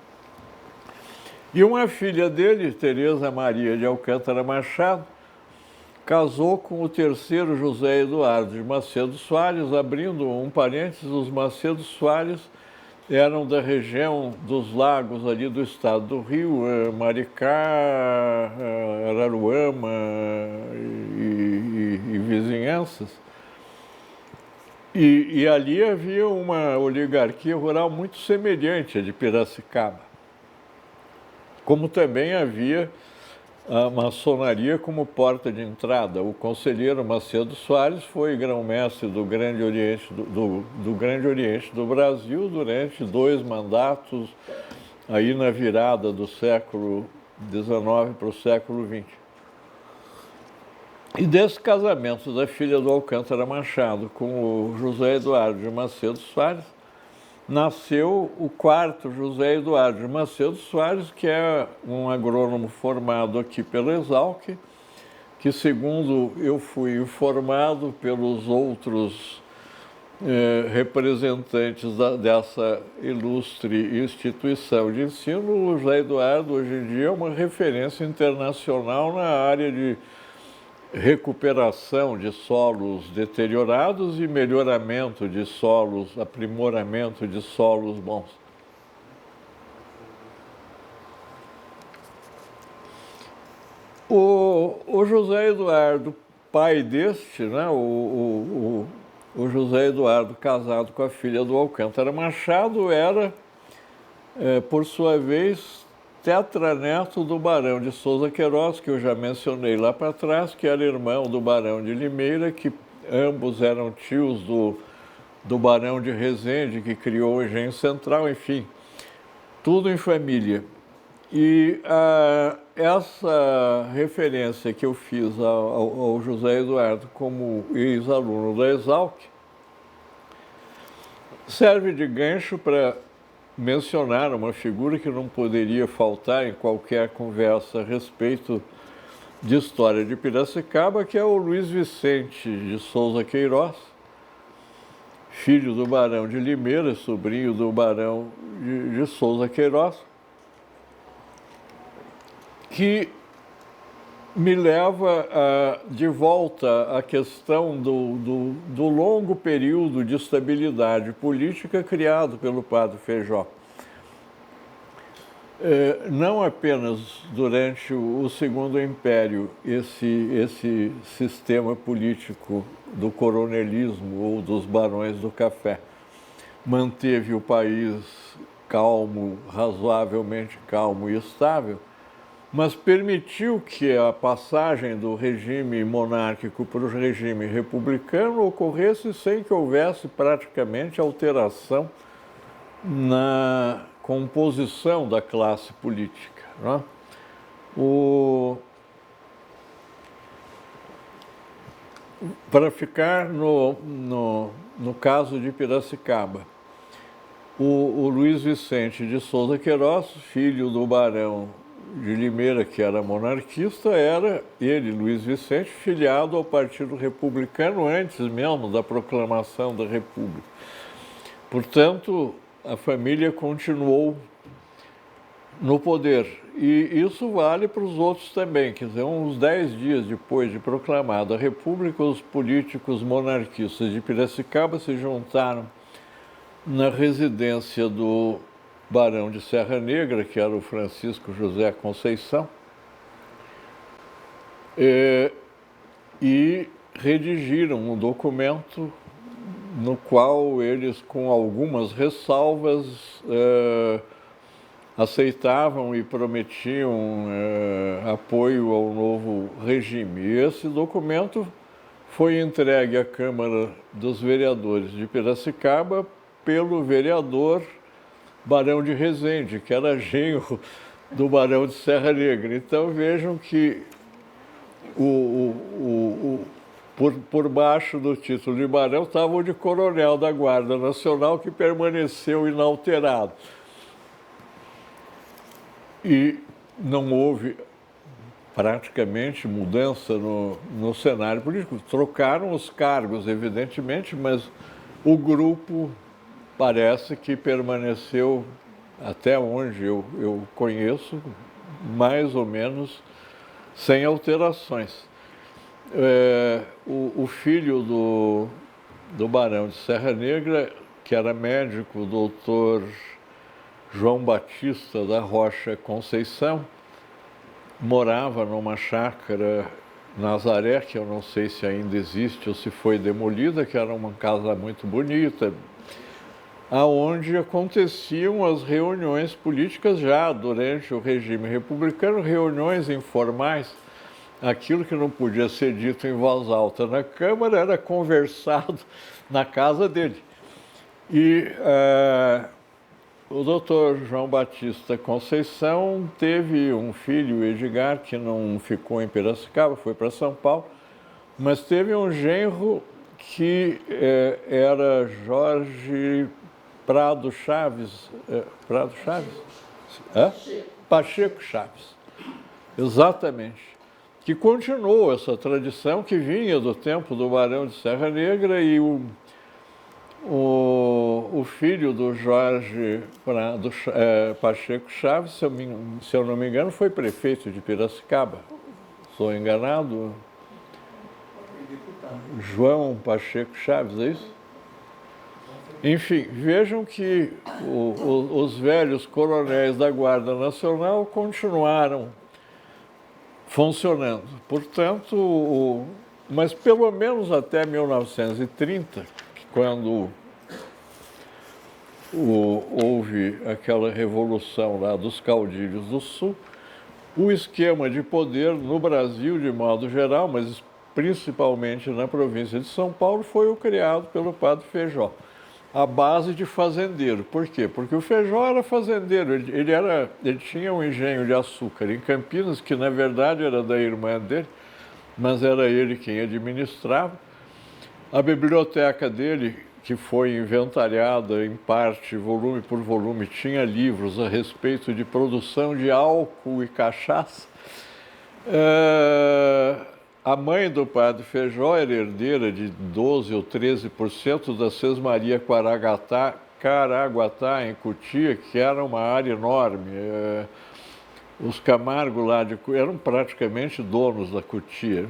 S1: E uma filha dele, Teresa Maria de Alcântara Machado, casou com o terceiro José Eduardo de Macedo Soares. Abrindo um parênteses, os Macedo Soares eram da região dos lagos ali do estado do Rio, Maricá, Araruama e vizinhanças. E ali havia uma oligarquia rural muito semelhante à de Piracicaba, como também havia a maçonaria como porta de entrada. O conselheiro Macedo Soares foi grão-mestre do Grande Oriente do Grande Oriente do Brasil durante 2 mandatos, aí na virada do século XIX para o século XX. E desse casamento da filha do Alcântara Machado com o José Eduardo de Macedo Soares, nasceu o 4º José Eduardo de Macedo Soares, que é um agrônomo formado aqui pela Exalc, que, segundo eu fui informado pelos outros representantes dessa ilustre instituição de ensino, o José Eduardo hoje em dia é uma referência internacional na área de recuperação de solos deteriorados e melhoramento de solos, aprimoramento de solos bons. O José Eduardo, pai deste, né, o José Eduardo, casado com a filha do Alcântara Machado, era, por sua vez, tetraneto do Barão de Souza Queiroz, que eu já mencionei lá para trás, que era irmão do Barão de Limeira, que ambos eram tios do Barão de Resende, que criou o Engenho Central, enfim, tudo em família. E essa referência que eu fiz ao José Eduardo como ex-aluno da Exalc serve de gancho para mencionar uma figura que não poderia faltar em qualquer conversa a respeito de história de Piracicaba, que é o Luiz Vicente de Souza Queiroz, filho do Barão de Limeira, sobrinho do Barão de Souza Queiroz, que me leva de volta à questão do longo período de estabilidade política criado pelo padre Feijó. Não apenas durante o Segundo Império, esse sistema político do coronelismo ou dos barões do café manteve o país calmo, razoavelmente calmo e estável, mas permitiu que a passagem do regime monárquico para o regime republicano ocorresse sem que houvesse praticamente alteração na composição da classe política, né? Para ficar no caso de Piracicaba, o Luiz Vicente de Souza Queiroz, filho do Barão de Limeira, que era monarquista, era ele, Luiz Vicente, filiado ao Partido Republicano antes mesmo da proclamação da República. Portanto, a família continuou no poder. E isso vale para os outros também. Quer dizer, uns 10 dias depois de proclamada a República, os políticos monarquistas de Piracicaba se juntaram na residência do Barão de Serra Negra, que era o Francisco José Conceição, e redigiram um documento no qual eles, com algumas ressalvas, aceitavam e prometiam apoio ao novo regime. E esse documento foi entregue à Câmara dos Vereadores de Piracicaba pelo vereador Barão de Resende, que era genro do Barão de Serra Negra. Então vejam que por baixo do título de barão estava o de coronel da Guarda Nacional, que permaneceu inalterado. E não houve praticamente mudança no cenário político. Trocaram os cargos, evidentemente, mas o grupo parece que permaneceu, até onde eu conheço, mais ou menos sem alterações. O filho do Barão de Serra Negra, que era médico, o doutor João Batista da Rocha Conceição, morava numa chácara Nazaré, que eu não sei se ainda existe ou se foi demolida, que era uma casa muito bonita, aonde aconteciam as reuniões políticas já durante o regime republicano, reuniões informais. Aquilo que não podia ser dito em voz alta na Câmara era conversado na casa dele. E o doutor João Batista Conceição teve um filho, Edgar, que não ficou em Piracicaba, foi para São Paulo, mas teve um genro que era Jorge Prado Chaves. Prado Chaves? Pacheco Chaves. Exatamente. Que continuou essa tradição que vinha do tempo do Barão de Serra Negra, e o filho do Jorge Pacheco Chaves, se eu não me engano, foi prefeito de Piracicaba. Estou enganado? João Pacheco Chaves, é isso? Enfim, vejam que os velhos coronéis da Guarda Nacional continuaram funcionando. Portanto, mas pelo menos até 1930, quando houve aquela revolução lá dos caudilhos do Sul, o esquema de poder no Brasil, de modo geral, mas principalmente na província de São Paulo, foi o criado pelo padre Feijó, à base de fazendeiro. Por quê? Porque o Feijó era fazendeiro, ele tinha um engenho de açúcar em Campinas, que na verdade era da irmã dele, mas era ele quem administrava. A biblioteca dele, que foi inventariada em parte, volume por volume, tinha livros a respeito de produção de álcool e cachaça. a mãe do padre Feijó era herdeira de 12 ou 13% da Sesmaria Caraguatá, em Cotia, que era uma área enorme. Os Camargo lá eram praticamente donos da Cotia.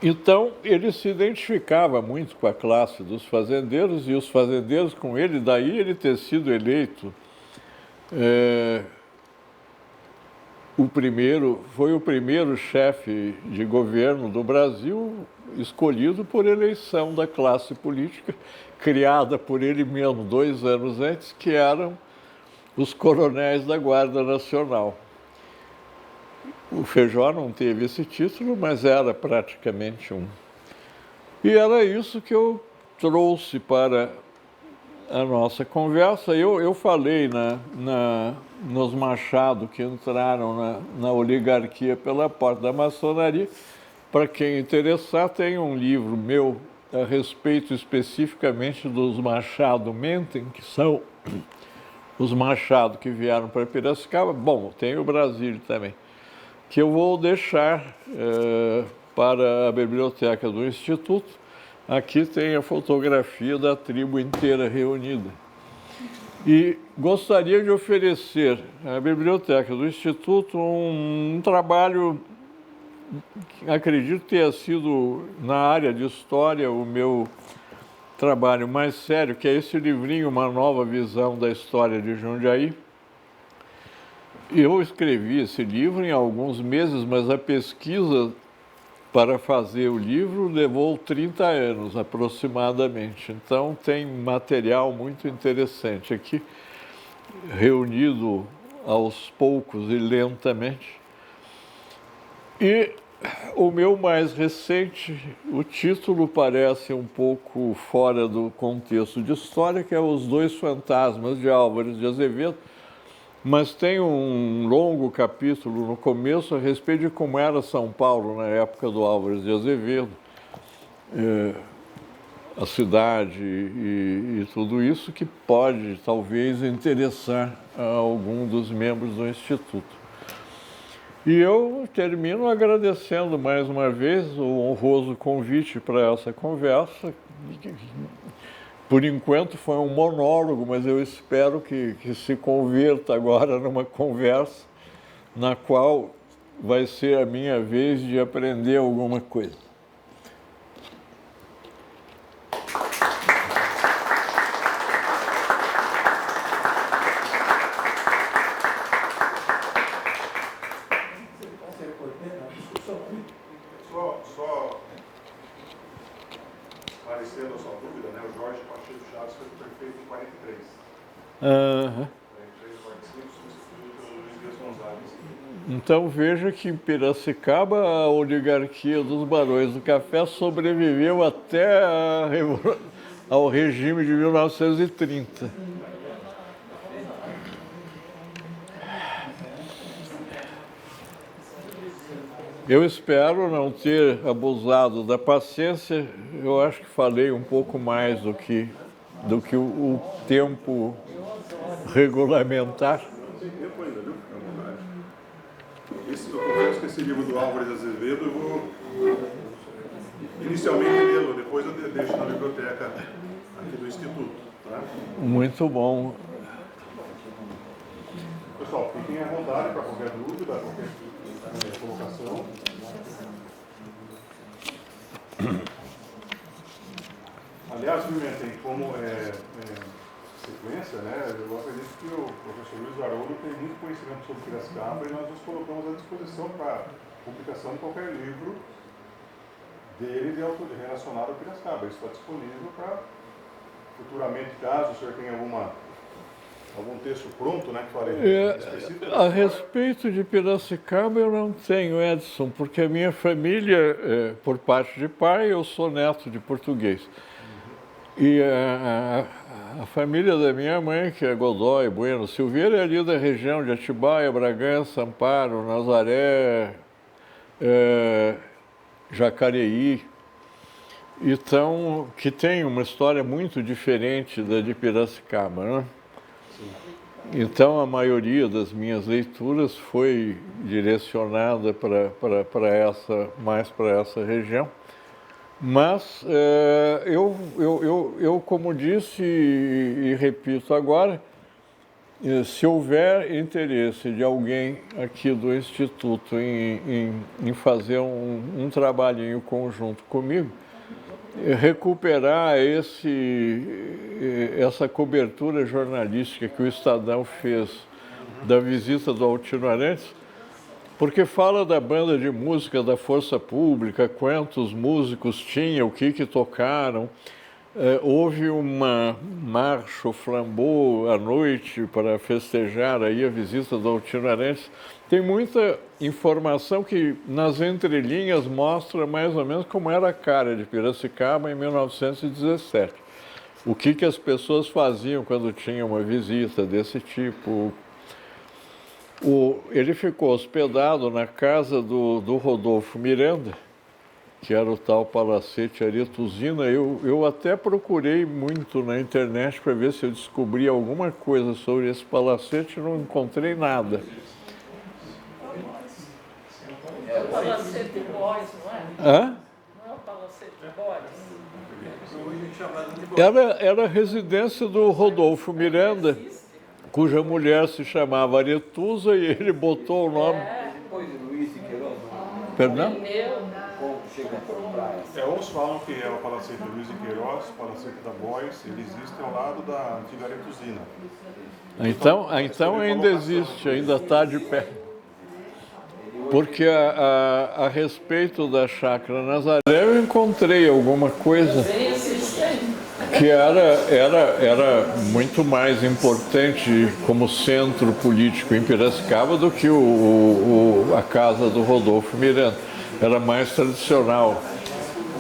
S1: Então, ele se identificava muito com a classe dos fazendeiros e os fazendeiros com ele, daí ele ter sido eleito foi o primeiro chefe de governo do Brasil escolhido por eleição da classe política, criada por ele mesmo 2 anos antes, que eram os coronéis da Guarda Nacional. O Feijó não teve esse título, mas era praticamente um. E era isso que eu trouxe para a nossa conversa. Eu falei nos Machado que entraram na oligarquia pela porta da maçonaria. Para quem interessar, tem um livro meu a respeito especificamente dos Machado Mentem, que são os Machado que vieram para Piracicaba. Bom, tem o Brasílio também, que eu vou deixar para a biblioteca do Instituto. Aqui tem a fotografia da tribo inteira reunida. E gostaria de oferecer à biblioteca do Instituto um trabalho que acredito ter sido, na área de história, o meu trabalho mais sério, que é esse livrinho, Uma Nova Visão da História de Jundiaí. Eu escrevi esse livro em alguns meses, mas a pesquisa para fazer o livro levou 30 anos aproximadamente. Então tem material muito interessante aqui, reunido aos poucos e lentamente. E o meu mais recente, o título parece um pouco fora do contexto de história, que é Os Dois Fantasmas de Álvares de Azevedo, mas tem um longo capítulo no começo a respeito de como era São Paulo na época do Álvares de Azevedo, a cidade e tudo isso que pode, talvez, interessar a algum dos membros do Instituto. E eu termino agradecendo mais uma vez o honroso convite para essa conversa. Por enquanto foi um monólogo, mas eu espero que se converta agora numa conversa na qual vai ser a minha vez de aprender alguma coisa.
S3: Só esclarecendo a sua dúvida, né? O Jorge Pacheco Chaves foi prefeito em 43. 43, 45, substituído pelo Luiz Dias Gonzalez.
S1: Então veja que em Piracicaba a oligarquia dos Barões do Café sobreviveu até ao regime de 1930. Eu espero não ter abusado da paciência. Eu acho que falei um pouco mais do que o tempo regulamentar.
S3: Tem tempo ainda, viu? Eu confesso que esse livro do Álvares Azevedo, eu vou inicialmente lê-lo, depois eu deixo na biblioteca aqui do Instituto. Tá?
S1: Muito bom.
S3: Pessoal, fiquem à vontade para qualquer dúvida, qualquer colocação. Aliás, Pimentel, como sequência, né, eu acredito que o professor Luiz Haroldo tem muito conhecimento sobre Piracicaba e nós nos colocamos à disposição para publicação de qualquer livro dele relacionado a Piracicaba. Isso está disponível para futuramente, caso o senhor tenha algum texto pronto, né, que fale específico.
S1: A respeito de Piracicaba eu não tenho, Edson, porque a minha família, por parte de pai, eu sou neto de português. E a família da minha mãe, que é Godoy, Bueno, Silveira, é ali da região de Atibaia, Bragança, Amparo, Nazaré, Jacareí. Então, que tem uma história muito diferente da de Piracicaba, né? Então, a maioria das minhas leituras foi direcionada mais para essa região. Mas eu, como disse e repito agora, se houver interesse de alguém aqui do Instituto em fazer um trabalhinho conjunto comigo, recuperar essa cobertura jornalística que o Estadão fez da visita do Altino Arantes, porque fala da banda de música da Força Pública, quantos músicos tinha, o que tocaram. Houve uma marcha, flambeau à noite para festejar aí a visita do Altino Arantes. Tem muita informação que nas entrelinhas mostra mais ou menos como era a cara de Piracicaba em 1917. O que as pessoas faziam quando tinha uma visita desse tipo. Ele ficou hospedado na casa do Rodolfo Miranda, que era o tal Palacete Aretuzina. Eu até procurei muito na internet para ver se eu descobria alguma coisa sobre esse palacete, não encontrei nada.
S2: É o Palacete Boys, não é?
S1: Hã?
S2: Não é o Palacete Boys?
S1: Era a residência do Rodolfo Miranda, cuja mulher se chamava Aretusa e ele botou o nome...
S5: Depois de Luiz de Queiroz,
S1: Perdão?
S5: como chega por praia.
S3: Uns falam que é o Palacete Luiz de Queiroz, o Palacete da Bois, ele existe ao lado da antiga Aretuzina.
S1: Então ainda existe, ainda está de pé. Porque a respeito da Chácara Nazaré, eu encontrei alguma coisa que era muito mais importante como centro político em Piracicaba do que a casa do Rodolfo Miranda. Era mais tradicional.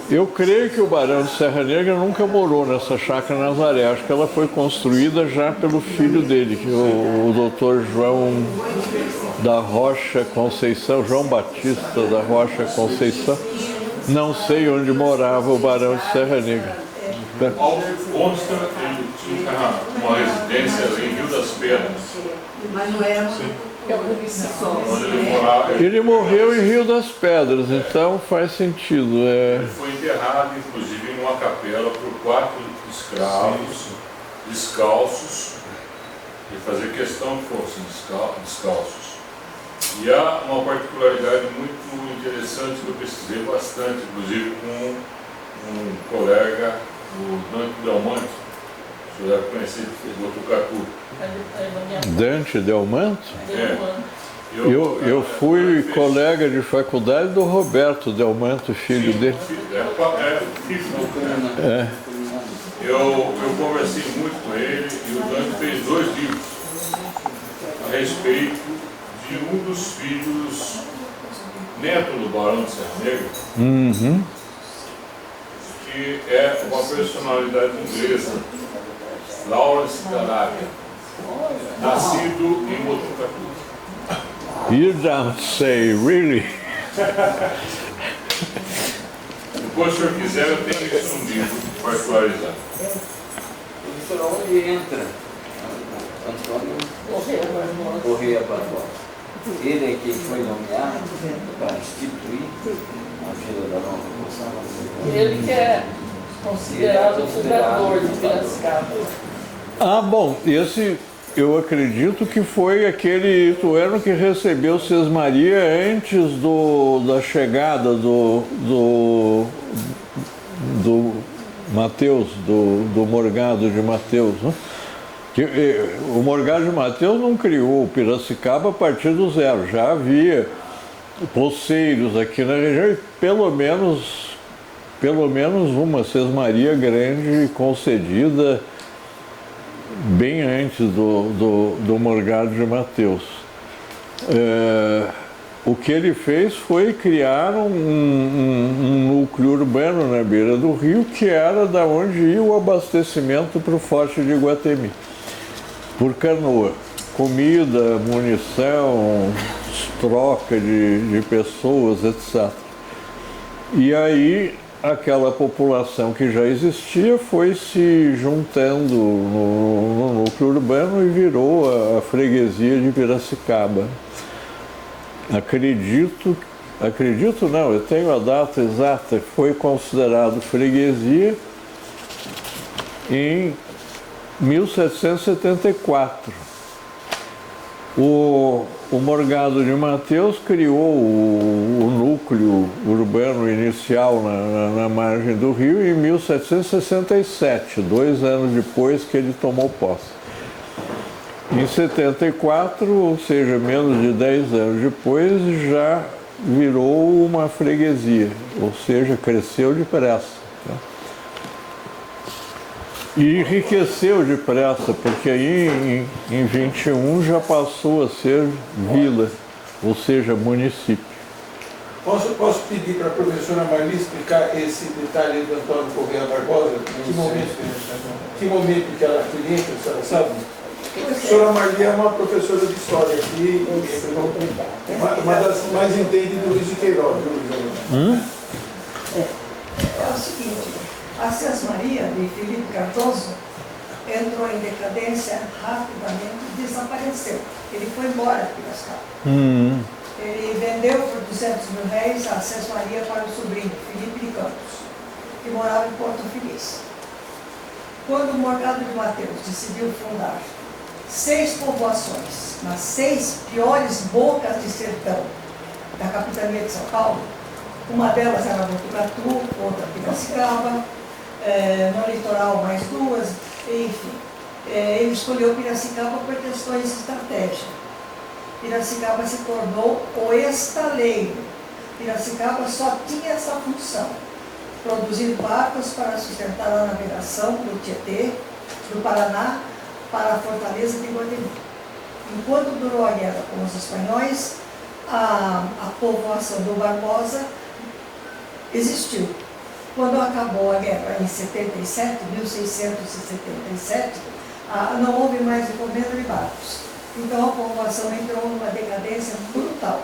S1: Eu creio que o Barão de Serra Negra nunca morou nessa Chácara Nazaré. Acho que ela foi construída já pelo filho dele, que o doutor João da Rocha Conceição, João Batista da Rocha Conceição. Não sei onde morava o Barão de Serra Negra.
S6: Consta ele tinha uma residência em Rio das Pedras.
S7: Mas não era
S6: Onde ele morava.
S1: Ele morreu em Rio das Pedras, então faz sentido.
S6: Ele foi enterrado, inclusive, em uma capela por 4 escravos descalços, e fazer questão que fossem descalços. E há uma particularidade muito interessante que eu pesquisei bastante, inclusive com um colega, o Dante Delmanto, o senhor deve conhecer, do Botucatu.
S1: Dante Delmanto?
S6: É.
S1: Eu fui colega de faculdade do Roberto Delmanto, filho dele.
S6: Eu conversei muito com ele e o Dante fez 2 livros a respeito de um dos filhos, neto do Barão de Serra Negra, que é uma personalidade inglesa, Lawrence Calabria, nascido em Botucatu.
S1: You don't say, really?
S6: Depois, se o senhor quiser, eu tenho isso no livro particularizado.
S5: Professor, onde entra Antônio Correia Barbosa? Ele é quem foi nomeado para instituir a Vila da Nova Moçambique.
S2: Ele que é considerado o fundador de Piracicaba.
S1: Ah, bom, esse eu acredito que foi aquele ituano que recebeu Sesmaria antes da chegada do Mateus, do Morgado de Mateus, né? O Morgado de Mateus não criou o Piracicaba a partir do zero, já havia poceiros aqui na região e pelo menos uma Sesmaria grande concedida bem antes do Morgado de Mateus. O que ele fez foi criar um núcleo urbano na beira do rio, que era da onde ia o abastecimento para o Forte de Iguatemi, por canoa. Comida, munição, troca de pessoas, etc. E aí aquela população que já existia foi se juntando no núcleo urbano e virou a freguesia de Piracicaba. Acredito não, eu tenho a data exata, foi considerado freguesia em 1774. O Morgado de Mateus criou o núcleo urbano inicial na margem do rio em 1767, 2 anos depois que ele tomou posse. Em 74, ou seja, menos de 10 anos depois, já virou uma freguesia, ou seja, cresceu depressa. Tá? E enriqueceu depressa, porque aí em 21 já passou a ser vila, ou seja, município.
S4: Posso pedir para a professora Marli explicar esse detalhe do Antônio Correia Barbosa? Que momento que ela entra, a senhora sabe? A professora Marli é uma professora de história aqui, uma das mais entendidas do Luiz de Queiroz.
S7: É o seguinte, a Cesmaria de Felipe Cardoso entrou em decadência rapidamente e desapareceu. Ele foi embora de Piracicaba. Ele vendeu por 200 mil réis a Cesmaria para o sobrinho, Felipe de Campos, que morava em Porto Feliz. Quando o Morgado de Mateus decidiu fundar 6 povoações nas 6 piores bocas de sertão da capitania de São Paulo, uma delas era Botucatu, outra Piracicaba, no litoral mais 2, enfim. Ele escolheu Piracicaba por questões estratégicas. Piracicaba se tornou o estaleiro. Piracicaba só tinha essa função: produzir barcos para sustentar a navegação do Tietê, do Paraná, para a fortaleza de Guatemi. Enquanto durou a guerra com os espanhóis, a povoação do Barbosa existiu. Quando acabou a guerra em 1677, não houve mais encomenda de barcos. Então a povoação entrou numa decadência brutal.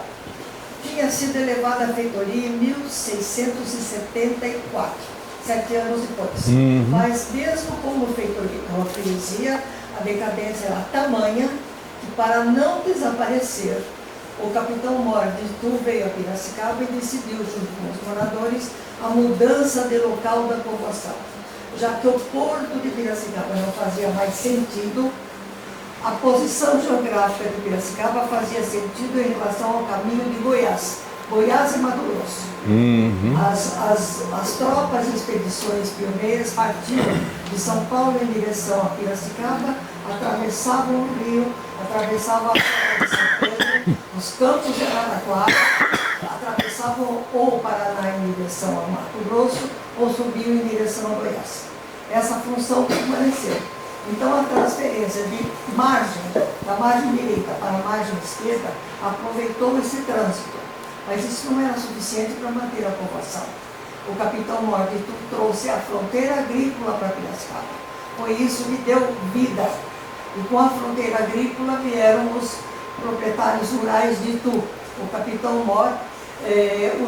S7: Tinha sido elevada à feitoria em 1674, 7 anos depois. Mas mesmo como freguesia, a decadência era tamanha que, para não desaparecer, o capitão Mor de Itu veio a Piracicaba e decidiu, junto com os moradores, a mudança de local da povoação. Já que o porto de Piracicaba não fazia mais sentido, a posição geográfica de Piracicaba fazia sentido em relação ao caminho de Goiás e Mato Grosso. As tropas e expedições pioneiras partiam de São Paulo em direção a Piracicaba, atravessavam o rio, atravessavam a Praia de São Pedro, os campos de Araraquara, atravessavam ou o Paraná em direção ao Mato Grosso ou subiam em direção a Goiás. Essa função permaneceu. Então a transferência de da margem direita para a margem esquerda, aproveitou esse trânsito. Mas isso não era suficiente para manter a povoação. O capitão Mor de Itu trouxe a fronteira agrícola para Piracicaba. Foi isso que deu vida. E com a fronteira agrícola vieram os proprietários rurais de Itu. O capitão Mor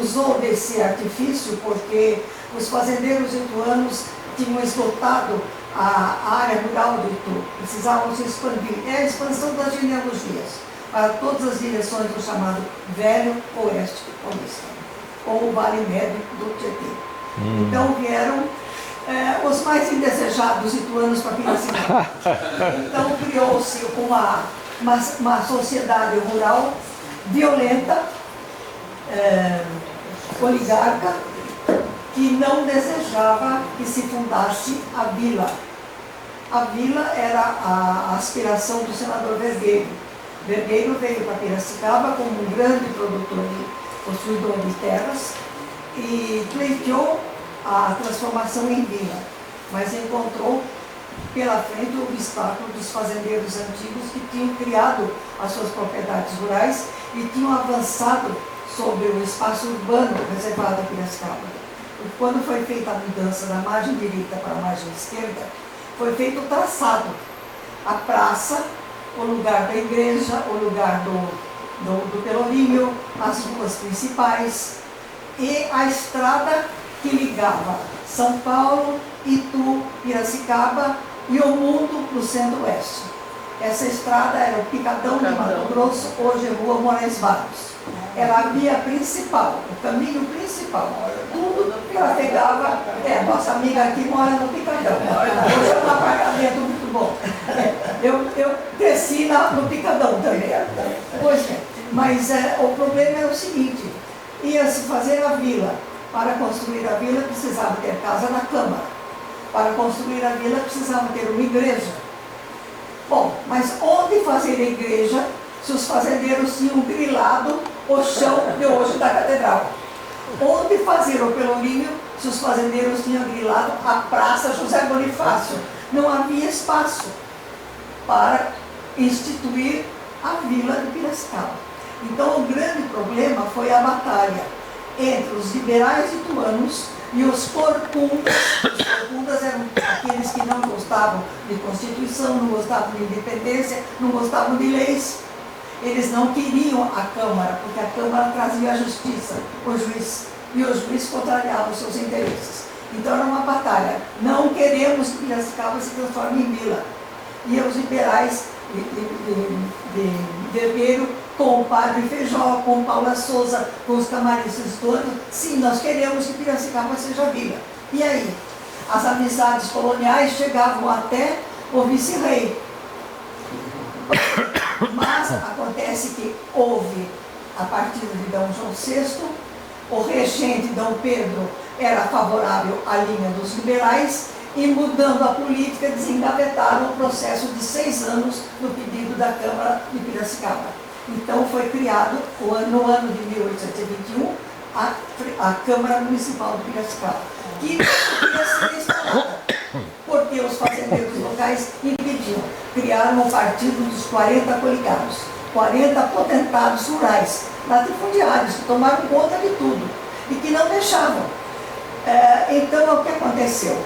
S7: usou desse artifício porque os fazendeiros ituanos tinham esgotado a área rural de Itu, precisavam se expandir. É a expansão das genealogias para todas as direções do chamado Velho Oeste Paulista, ou o Vale Médio do Tietê. Então vieram os mais indesejados ituanos para Piracicaba. Então criou-se uma sociedade rural violenta, oligarca, que não desejava que se fundasse a vila. A vila era a aspiração do senador Vergueiro. Vergueiro veio para Piracicaba como um grande possuidor de terras e pleiteou a transformação em vila, mas encontrou pela frente o obstáculo dos fazendeiros antigos que tinham criado as suas propriedades rurais e tinham avançado sobre o espaço urbano reservado a Piracicaba. Quando foi feita a mudança da margem direita para a margem esquerda, foi feito o traçado. A praça, o lugar da igreja, o lugar do Pelourinho, as ruas principais e a estrada que ligava São Paulo, Itu, Piracicaba e o mundo no centro-oeste. Essa estrada era o Picadão de Mato Grosso, hoje é Rua Moraes Barros. Era a via principal, o caminho principal. Tudo que ela pegava, nossa amiga aqui mora no Picadão. Hoje é um apartamento muito bom. Eu cresci no Picadão também. Pois é, mas o problema é o seguinte, ia-se fazer a vila. Para construir a vila precisava ter casa na Câmara. Para construir a vila precisava ter uma igreja. Bom, mas onde fazer a igreja se os fazendeiros tinham grilado o chão de hoje da catedral? Onde fazer o pelourinho se os fazendeiros tinham grilado a Praça José Bonifácio? Não havia espaço para instituir a vila de Piracicaba. Então o grande problema foi a batalha entre os liberais ituanos e os corcundas. Os corcundas eram aqueles que não gostavam de Constituição, não gostavam de independência, não gostavam de leis. Eles não queriam a Câmara, porque a Câmara trazia a justiça, o juiz, e o juiz contrariava os seus interesses. Então era uma batalha. Não queremos que Piracicaba se transforme em vila. E os liberais de Vergueiro, com o padre Feijó, com Paula Souza, com os camaristas todos, sim, nós queremos que Piracicaba seja vila. E aí? As amizades coloniais chegavam até o vice-rei. Mas acontece que houve, a partir de D. João VI, o regente D. Pedro era favorável à linha dos liberais e, mudando a política, desengavetaram o processo de 6 anos do pedido da Câmara de Piracicaba. Então foi criado, no ano de 1821, a Câmara Municipal de Piracicaba, que ia ser instalada, porque os fazendeiros locais impediam. Criaram o Partido dos 40 Coligados, 40 potentados rurais, latifundiários, que tomaram conta de tudo e que não deixavam. Então, o que aconteceu?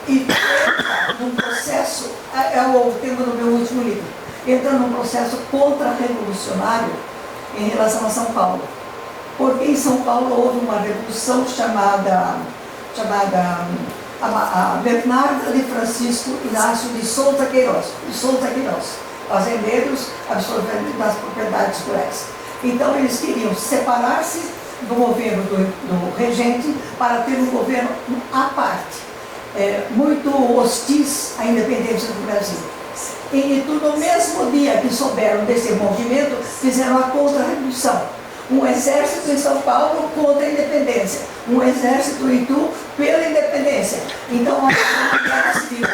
S7: E entra num processo, é o tema do meu último livro, entra num processo contra-revolucionário em relação a São Paulo. Porque em São Paulo houve uma revolução chamada a Bernarda de Francisco Inácio de Souza Queiroz, fazendeiros absorvendo das propriedades rurais. Então eles queriam separar-se do governo do regente para ter um governo à parte, muito hostis à independência do Brasil. E no mesmo dia que souberam desse movimento, fizeram a contra-revolução. Um exército em São Paulo contra a independência, um exército em Itu pela independência. Então, uma guerra civil,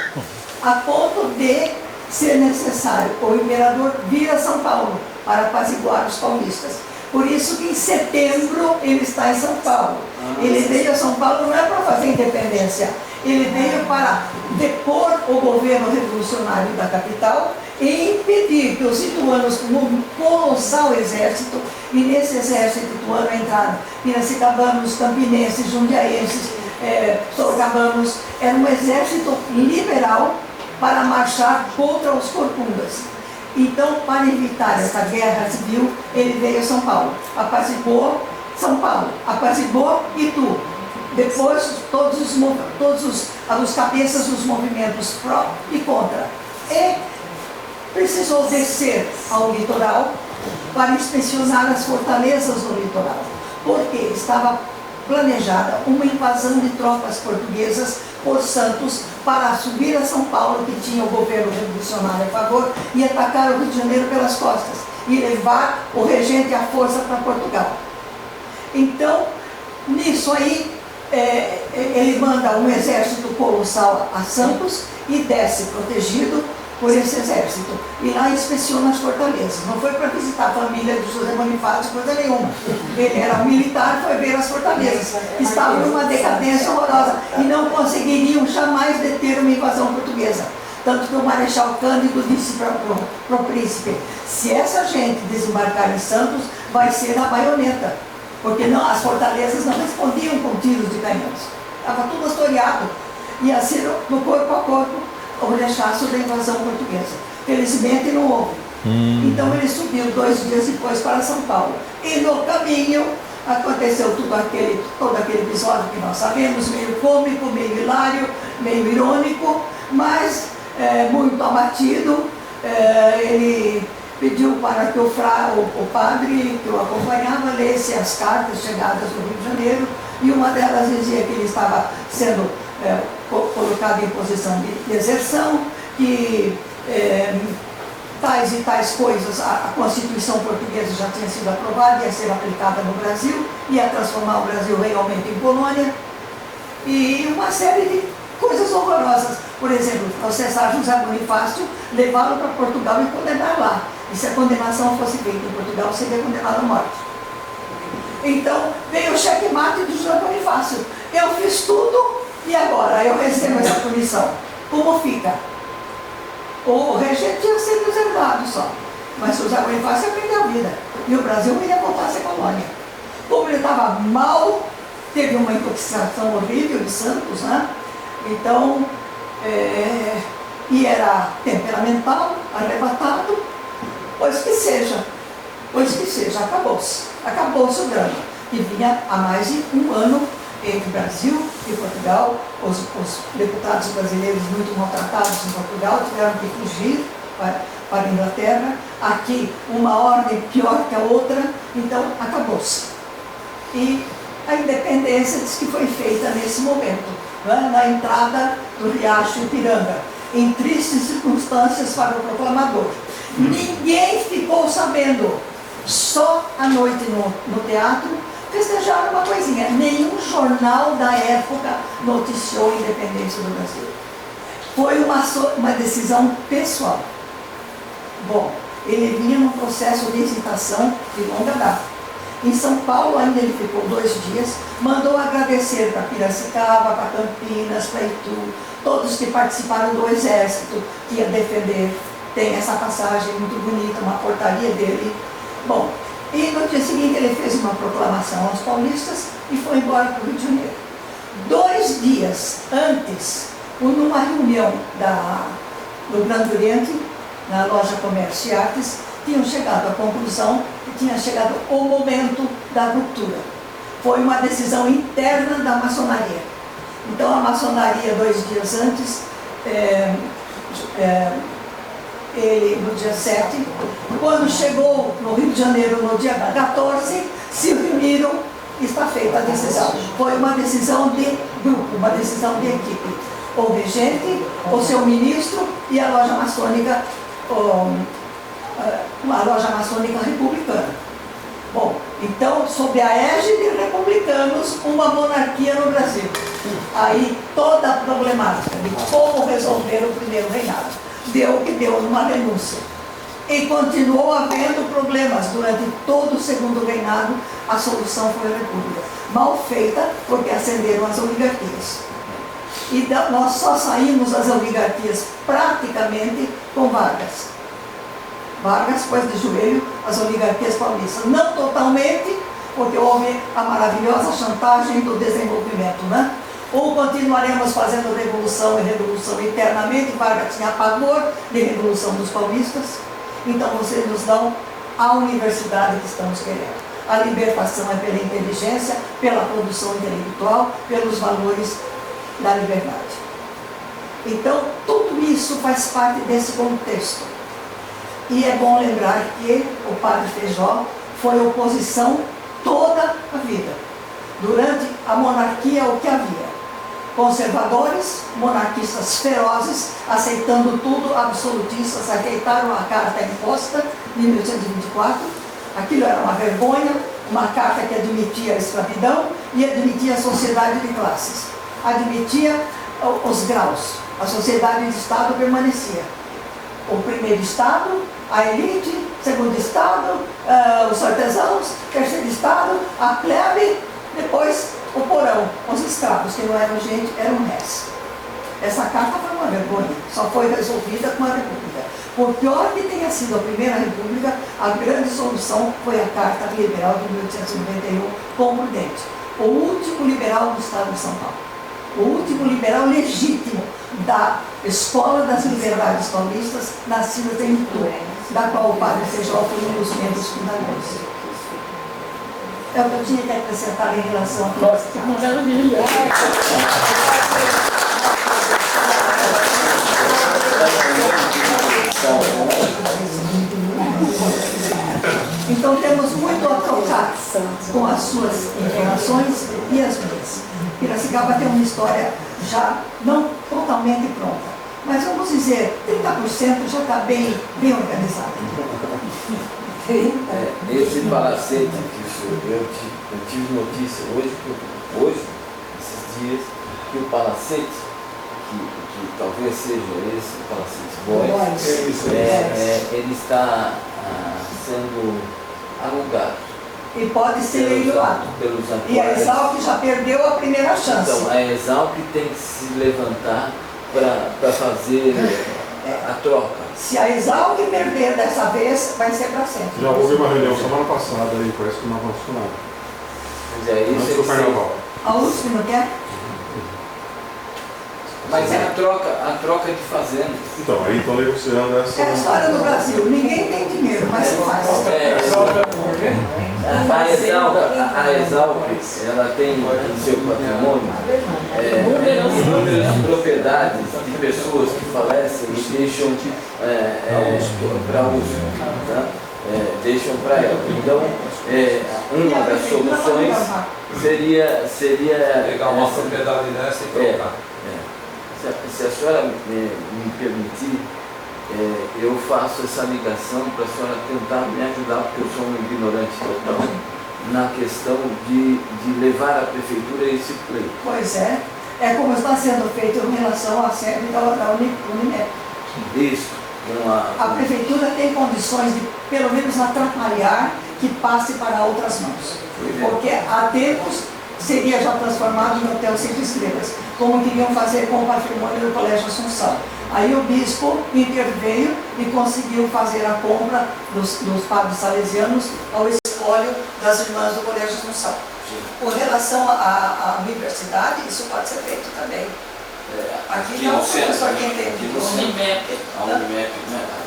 S7: a ponto de ser necessário o imperador vir a São Paulo para apaziguar os paulistas. Por isso que em setembro ele está em São Paulo. Ele veio a São Paulo não é para fazer independência, ele veio para depor o governo revolucionário da capital e impedir que os ituanos, com um colossal exército, e nesse exército ituano entraram piracicabanos, campinenses, jundiaenses, sorocabanos, era um exército liberal para marchar contra os corcundas. Então, para evitar essa guerra civil, ele veio a São Paulo, apaziguou São Paulo, apaziguou Itu. Depois, todos os cabeças dos movimentos pró e contra. E precisou descer ao litoral para inspecionar as fortalezas do litoral, porque estava planejada uma invasão de tropas portuguesas por Santos para subir a São Paulo, que tinha o governo revolucionário a favor, e atacar o Rio de Janeiro pelas costas e levar o regente à força para Portugal. Então, nisso aí, ele manda um exército colossal a Santos e desce protegido por esse exército. E lá inspeciona as fortalezas. Não foi para visitar a família do José Bonifácio, coisa nenhuma. Ele era militar, foi ver as fortalezas. Estavam numa decadência horrorosa e não conseguiriam jamais deter uma invasão portuguesa. Tanto que o Marechal Cândido disse para o príncipe: se essa gente desembarcar em Santos, vai ser na baioneta. Porque não, as fortalezas não respondiam com tiros de canhões. Estava tudo historiado. Ia ser no corpo a corpo o rechaço da invasão portuguesa. Felizmente não houve. Então ele subiu 2 dias depois para São Paulo. E no caminho aconteceu todo aquele episódio que nós sabemos, meio cômico, meio hilário, meio irônico, mas muito abatido. Ele pediu para que o padre que o acompanhava lesse as cartas chegadas do Rio de Janeiro, e uma delas dizia que ele estava sendo colocado em posição de deserção, que tais e tais coisas, a Constituição portuguesa já tinha sido aprovada, ia ser aplicada no Brasil, ia transformar o Brasil realmente em colônia, e uma série de coisas horrorosas. Por exemplo, processar José Bonifácio, levá-lo para Portugal e condenar lá. E se a condenação fosse feita em Portugal, seria condenado à morte. Então, veio o checkmate de José Bonifácio. Eu fiz tudo e agora eu recebo essa punição. Como fica? O regente tinha sido deserdado só, mas José Bonifácio ia perder a vida. E o Brasil ia voltar a ser colônia. Como ele estava mal, teve uma intoxicação horrível de Santos, né? Então, e era temperamental, arrebatado, pois que seja, acabou-se o drama, que vinha há mais de um ano entre Brasil e Portugal. Os deputados brasileiros muito maltratados em Portugal tiveram que fugir para a Inglaterra. Aqui uma ordem pior que a outra, então acabou-se. E a independência diz que foi feita nesse momento, na entrada do Riacho Ipiranga, em tristes circunstâncias para o proclamador. Ninguém ficou sabendo, só à noite no teatro festejaram uma coisinha. Nenhum jornal da época noticiou a independência do Brasil. Foi uma decisão pessoal. Bom, ele vinha num processo de hesitação de longa data. Em São Paulo ainda ele ficou 2 dias, mandou agradecer para Piracicaba, para Campinas, para Itu, todos que participaram do exército que ia defender. Tem essa passagem muito bonita, uma portaria dele. Bom, e no dia seguinte ele fez uma proclamação aos paulistas e foi embora para o Rio de Janeiro. 2 dias antes, numa reunião do Grande Oriente, na loja Comércio e Artes, tinham chegado à conclusão que tinha chegado o momento da ruptura. Foi uma decisão interna da maçonaria. Então a maçonaria, 2 dias antes, ele no dia 7, quando chegou no Rio de Janeiro no dia 14, se reuniram e está feita a decisão. Foi uma decisão de grupo, uma decisão de equipe. O regente, o seu ministro e a loja maçônica, a loja maçônica republicana. Bom, então, sob a égide de republicanos, uma monarquia no Brasil. Aí toda a problemática de como resolver o primeiro reinado deu o que deu numa renúncia. E continuou havendo problemas durante todo o segundo reinado. A solução foi a república, mal feita porque acenderam as oligarquias. E nós só saímos das oligarquias praticamente com Vargas. Vargas pôs de joelho as oligarquias paulistas. Não totalmente, porque houve a maravilhosa chantagem do desenvolvimento, né? Ou continuaremos fazendo revolução e revolução eternamente. Vargas tinha pavor de revolução dos paulistas. Então vocês nos dão a universidade que estamos querendo. A libertação é pela inteligência, pela produção intelectual, pelos valores da liberdade. Então tudo isso faz parte desse contexto. E é bom lembrar que o padre Feijó foi oposição toda a vida. Durante a monarquia, o que havia? Conservadores, monarquistas ferozes, aceitando tudo, absolutistas, aceitaram a carta imposta de 1824. Aquilo era uma vergonha, uma carta que admitia a escravidão e admitia a sociedade de classes. Admitia os graus. A sociedade de Estado permanecia. O primeiro Estado, a elite, segundo Estado, os artesãos, terceiro Estado, a plebe, depois o porão, os escravos, que não eram gente, eram réis. Essa carta foi uma vergonha, só foi resolvida com a República. Por pior que tenha sido a Primeira República, a grande solução foi a Carta Liberal de 1891, com o Prudente, o último liberal do Estado de São Paulo. O último liberal legítimo da Escola das Liberdades Paulistas, nascida em Itu, da qual o padre Feijó foi um dos membros fundadores. É o que eu tinha que acrescentar em relação a
S2: Nossa, que maravilha!
S7: Então temos muito a trocar com as suas informações e as minhas. Piracicaba tem uma história já não totalmente pronta, mas vamos dizer, 30% já está bem organizado.
S5: Esse palacete que eu tive notícia hoje, esses dias, que o palacete, que talvez seja esse palacete Boys, ele está sendo alugado.
S7: E pode ser leiloado. E a Exalc já perdeu a primeira chance.
S5: Então, a Exalc tem que se levantar para fazer a troca.
S7: Se a Exalc perder dessa vez, vai ser para sempre.
S3: Já houve uma reunião semana passada aí, parece que não avançou nada.
S5: Mas é isso.
S3: Antes do carnaval.
S7: A USP não quer?
S5: Mas é a troca de fazendas.
S3: Então, aí estão negociando essa.
S7: É a história do Brasil. Ninguém tem dinheiro, mas faz.
S5: A Exalc, ela tem em seu patrimônio inúmeras propriedades de pessoas que falecem e deixam para uso, tá? Deixam para ela. Então, uma das soluções seria
S8: pegar uma propriedade dessa e trocar.
S5: Se a senhora me permitir, eu faço essa ligação para a senhora tentar me ajudar, porque eu sou um ignorante total, na questão de levar à prefeitura esse pleito.
S7: Pois é. É como está sendo feito em relação à sede da Unimep.
S5: Isso.
S7: A prefeitura tem condições de, pelo menos, atrapalhar que passe para outras mãos. Porque há tempos seria já transformado em hotel 5 estrelas, como queriam fazer com o patrimônio do Colégio Assunção. Aí o bispo interveio e conseguiu fazer a compra dos padres salesianos ao espólio das irmãs do Colégio Assunção. Com relação à universidade, isso pode ser feito também. Aqui não, professor, quem tem
S5: Unimep,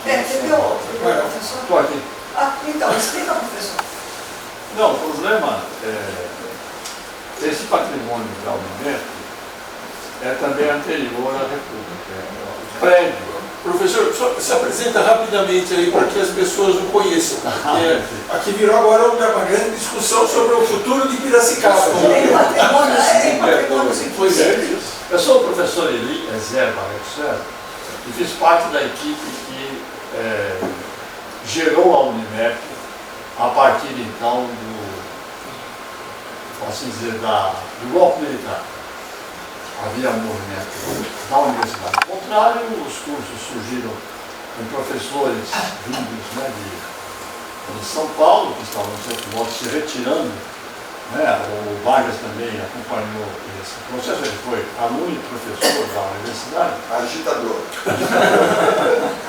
S5: né?
S7: teve outro, professor?
S8: Estou aqui.
S7: Então, explica, professor.
S8: Não, o problema esse patrimônio da Unimep é também anterior à República. O prédio.
S4: Professor, só se apresenta rapidamente aí para que as pessoas o conheçam. Aqui virou agora uma grande discussão sobre o futuro de Piracicaba.
S7: Tem patrimônios inclusive.
S8: Eu sou o professor Eli Ezer Barreto César e fiz parte da equipe que gerou a Unimep a partir então assim dizer, do golpe militar. Havia um movimento da universidade. Ao contrário, os cursos surgiram com professores vindos de São Paulo, que estavam no certo modo se retirando. O Vargas também acompanhou esse processo, ele foi aluno e professor da universidade.
S4: Agitador.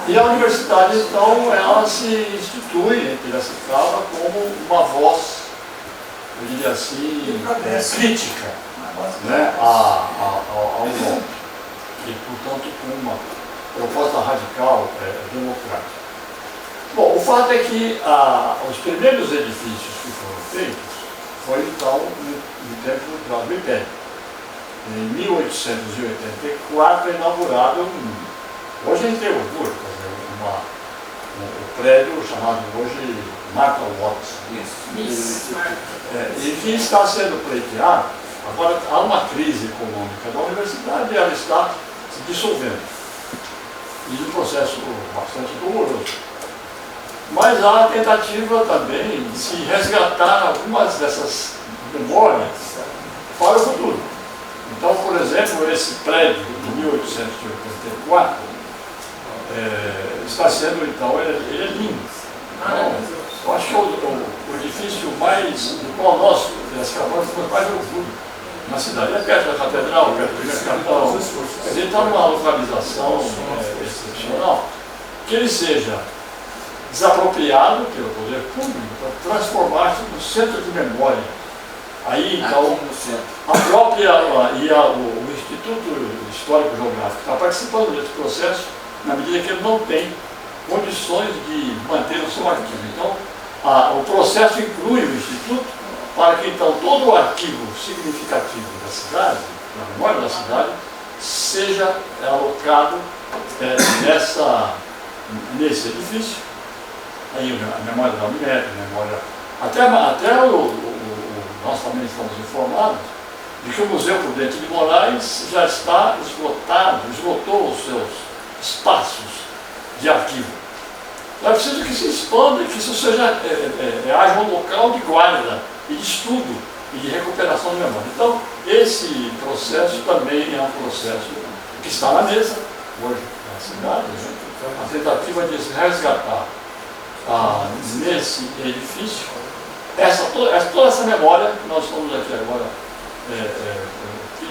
S8: E a universidade, então, ela se institui em Piracicaba como uma voz, eu diria assim, crítica ao golpe. E, portanto, com uma proposta radical democrática. Bom, o fato é que os primeiros edifícios que foram feitos foi, então, no tempo do Império. Em 1884 é inaugurado hoje a gente tem orgulho, o prédio chamado hoje Martha Watts. E que está sendo pleiteado. Agora há uma crise econômica da universidade e ela está se dissolvendo. E um processo bastante doloroso. Mas há a tentativa também de se resgatar algumas dessas memórias para o futuro. Então, por exemplo, esse prédio de 1884 está sendo, então, ele é lindo. Então, eu acho que o edifício mais, do qual nós, as Cabanas, foi mais orgulho na cidade. É perto da catedral, perto do Mercadão. Quer dizer, está numa localização excepcional. Que ele seja desapropriado pelo poder público para transformar-se no centro de memória. Aí, então, a própria o Instituto Histórico Geográfico está participando desse processo na medida que ele não tem condições de manter o seu arquivo. Então, o processo inclui o Instituto para que então todo o arquivo significativo da cidade, na memória da cidade, seja alocado nesse edifício. Aí a memória da Unimed, a memória. Até nós também estamos informados de que o Museu Prudente de Moraes já está esgotou os seus espaços de arquivo. Então é preciso que se expanda e que isso haja um local de guarda e de estudo e de recuperação de memória. Então, esse processo também é um processo que está na mesa hoje na cidade, né? A tentativa de se resgatar nesse edifício toda essa memória que nós estamos aqui agora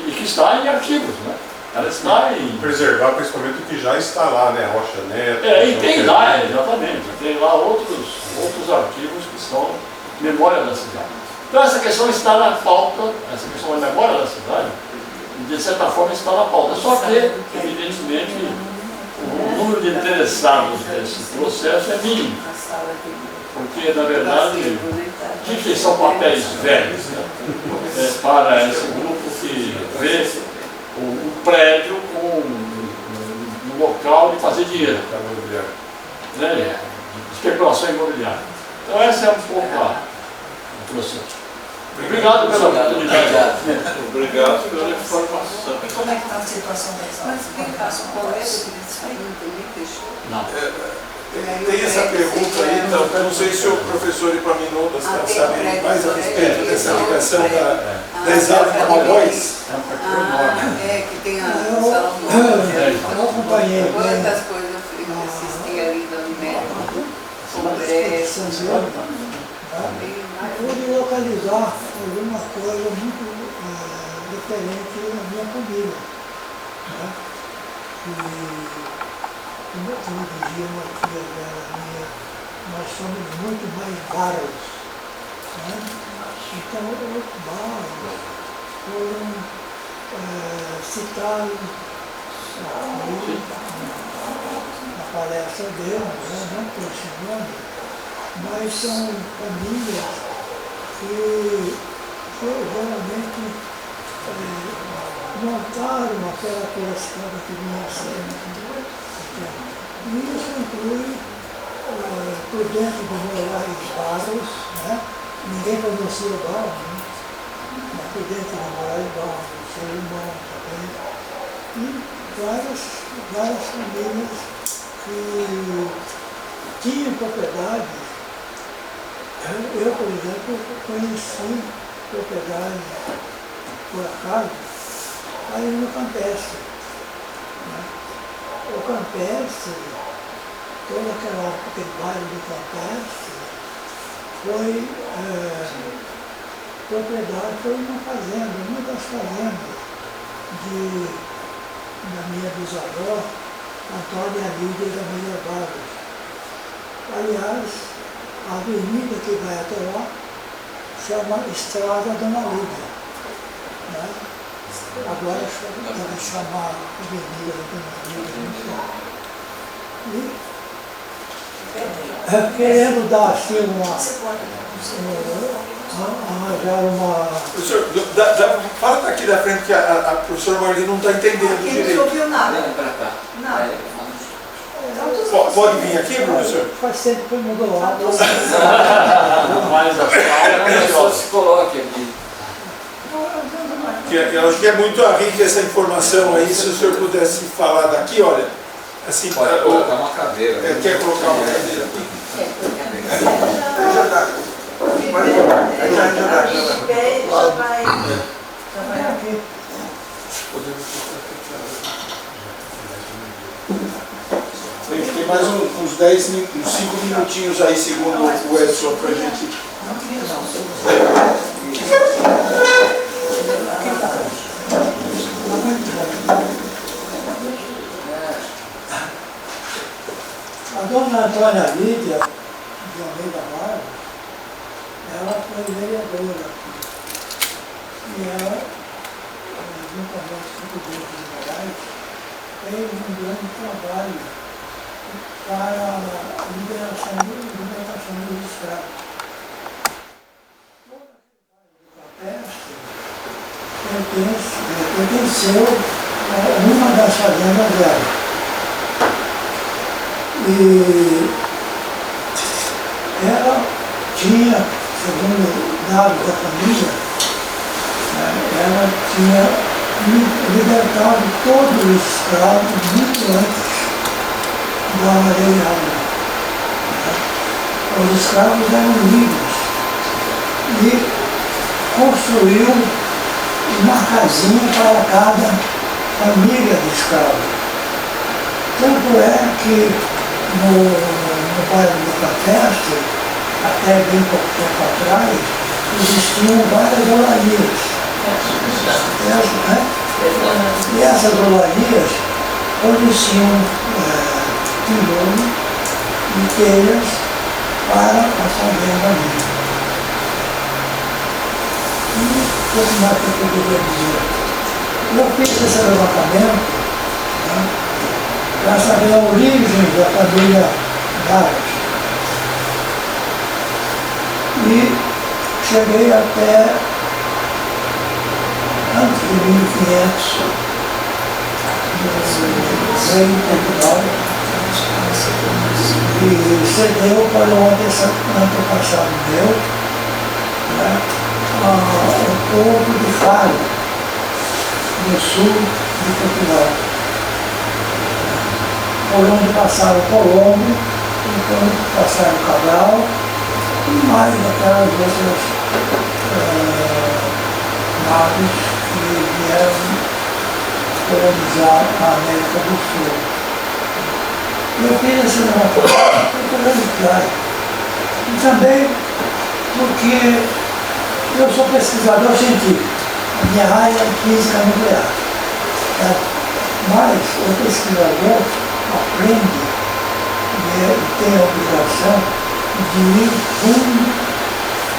S8: e que está em arquivos, né? Ela está em...
S3: Preservar principalmente o que já está lá, né? Rocha Neto...
S8: e tem lá, exatamente, tem lá outros arquivos que são memória da cidade. Então essa questão está na pauta, essa questão da memória da cidade, de certa forma está na pauta. Só que, evidentemente, o número de interessados nesse processo é mínimo. Porque, na verdade, o que são papéis velhos, né? Para esse grupo que vê o prédio com um local de fazer dinheiro, né? Especulação imobiliária. Então essa é um pouco o processo. Obrigado pela oportunidade.
S3: Obrigado pela informação.
S7: E como é que está a situação dessa?
S9: Mas explicar o colégio que fechou?
S8: Não.
S4: Tem essa pergunta aí, então, eu não sei se o professor Epaminondas está sabendo mais a respeito dessa ligação da Exalc com a Voz.
S9: Que tem a salão do
S7: Eu acompanhei.
S9: quantas coisas eu assisti ali da Unimed. Congresso.
S7: Pude localizar alguma coisa muito diferente na minha família. Né? Como dizia uma tia dela minha, nós somos muito mais bárbaros. Né? Então, os bárbaros foram citados na palestra dele, né? Não por esse nome, mas são famílias que geralmente montaram aquela criação que vinha sendo. E isso inclui, por dentro do Moraes Barros, né? Ninguém conhecia o Barros, né? Mas por dentro do Moraes Barros, o seu irmão também, e várias famílias que tinham propriedades. Eu, por exemplo, conheci propriedades, por acaso, aí no Campestre. Né? O Campestre, toda aquele bairro do Campestre, foi propriedade, foi uma das fazendas da minha bisavó, Antônia Lídia da Maria Barros. Aliás, a avenida que vai até lá chama Estrada Dona Lídia. Né? Agora deve chamar Avenida da Dona Lídia. E querendo dar assim arranjar uma...
S4: Professor, fala daqui da frente que a professora Marli não está entendendo
S9: Aqui
S4: direito.
S9: não ouviu nada.
S5: Nada.
S4: Pode vir aqui, professor?
S7: Faz tempo que mudou lá.
S8: Mas
S5: A pessoa se coloque aqui.
S4: Eu acho que é muito rica essa informação aí, se o senhor pudesse falar daqui, olha, assim,
S5: Pode colocar uma cadeira.
S4: quer colocar uma cadeira aqui?
S7: Já vai aqui.
S4: Tem mais uns 5 minutinhos aí, segundo o Edson, para a gente...
S7: A dona Antônia Lídia, de Almeida Barros, ela foi vereadora aqui. E ela, juntamente com o Grupo de Moraes, fez um grande trabalho para a libertação dos escravos. pertenceu a uma das fazendas dela. E ela tinha, segundo dados da família, ela tinha libertado todos os escravos muito antes da Lei Áurea. Os escravos eram livres e construiu uma casinha para cada família de escravos. Tanto é que no bairro do Cafeste, até bem pouco tempo atrás, existiam várias olarias. E essas olarias forneciam tijolo e telhas para a fazenda ali. E o que mais que eu poderia dizer? Eu fiz esse levantamento, né, para saber a origem da família Vargas. E cheguei até antes de 1500, no Reino de Portugal, e cedeu para um antepassado meu, né, o povo de Faro, no sul de Portugal, por onde passaram o Colombo, por onde passaram o Cabral, e mais aquelas outras naves que vieram colonizar a América do Sul. Eu fiz esse levantamento curiosidade. E também porque eu sou pesquisador científico. A minha área é física nuclear. Mas o pesquisador aprende e tem a obrigação de ir fundo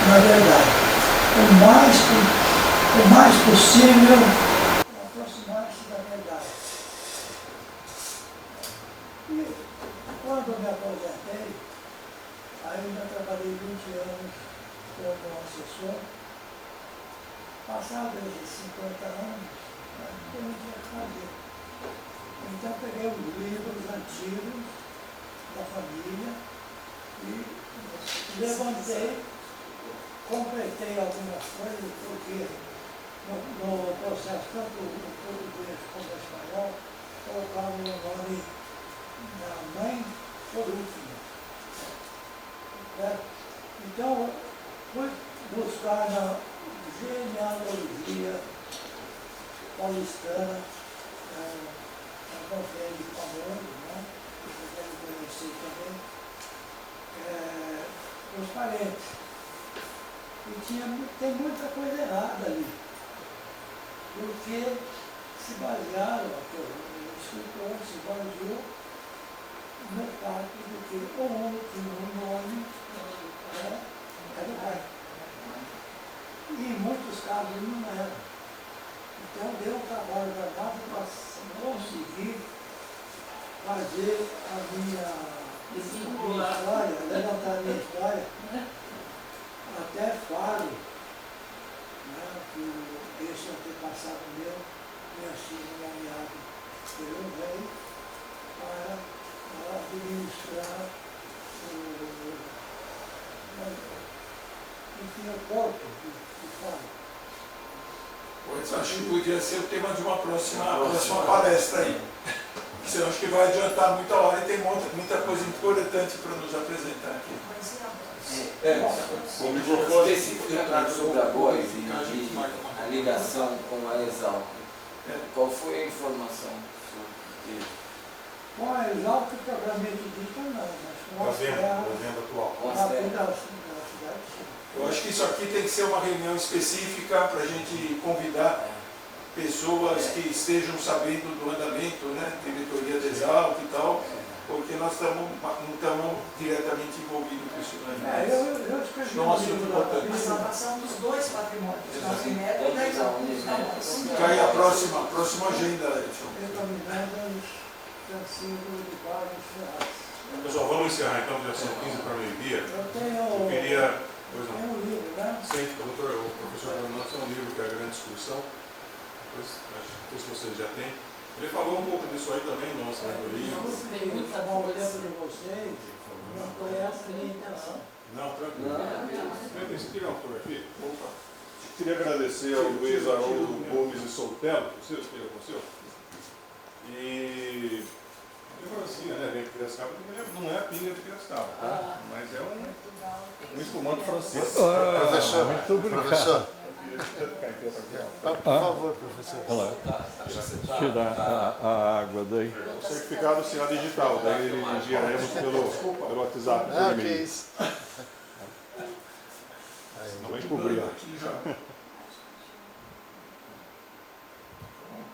S7: na verdade. O mais possível aproximar-se da verdade. E quando eu me aposentei, ainda trabalhei 20 anos como assessor. Passados esses 50 anos, não tinha o que fazer. Então peguei os livros antigos da família e levantei, completei algumas coisas, porque no processo, tanto o português como o espanhol, colocavam o nome da mãe por último. Então, fui buscar na genealogia paulistana, a Confere famoso, né? Eu quero conhecer também, os parentes. E tem muita coisa errada ali, porque se basearam, o escritor se baseou no fato de que o homem tinha um nome, era o pai. E em muitos casos não era. Então deu um trabalho danado para conseguir fazer a minha história, levantar a minha história, até Faro, né, que esse antepassado meu tinha sido nomeado pelo rei para administrar o porto de Faro.
S4: Pois acho que podia ser o tema de uma próxima palestra aí. Senão acho que vai adiantar muita hora e tem muita coisa importante para nos apresentar aqui.
S5: O microfone especificamente sobre a Góis e a ligação com a Exalc. Qual foi a informação sobre isso?
S7: Com a Exalc, propriamente dita, não, mas com a
S3: Fazenda atual.
S7: da cidade, sim.
S4: Eu acho que isso aqui tem que ser uma reunião específica para a gente convidar pessoas que estejam sabendo do andamento, né, diretoria da Exalc e tal, porque nós não estamos diretamente envolvidos com isso. Né?
S7: Eu escrevi
S4: é um assunto importante.
S7: a salvação dos dois patrimônios, do Nascimento e da Exalc.
S4: Fica aí a próxima agenda, Edson.
S7: Denominadas Francisco de Barros Ferraz.
S3: Pessoal, vamos encerrar então, já são 15 para meio-dia.
S7: Eu
S3: queria...
S7: tenho um livro, né?
S3: Sim, o professor Leonardo tem um livro que é a Grande Discussão. não sei se vocês já têm. Ele falou um pouco disso aí também, nossa reitoria.
S10: Muito bom olhando de vocês, não conhece ninguém não.
S3: Não, tranquilo. Você tirar uma fotografia? Opa. Queria agradecer ao Luiz Haroldo Gomes e Soltelo, você com o seu? E eu falo assim, né, vem de Piracicaba, não é a pinga de Piracicaba, tá? Mas é um espumante francês.
S1: Professor, muito obrigado.
S11: Professor. Por favor, professor.
S1: Tirar a água daí.
S3: O certificado será digital, daí enviaremos pelo WhatsApp.
S11: Ah, que isso.
S3: Não vai cobrir.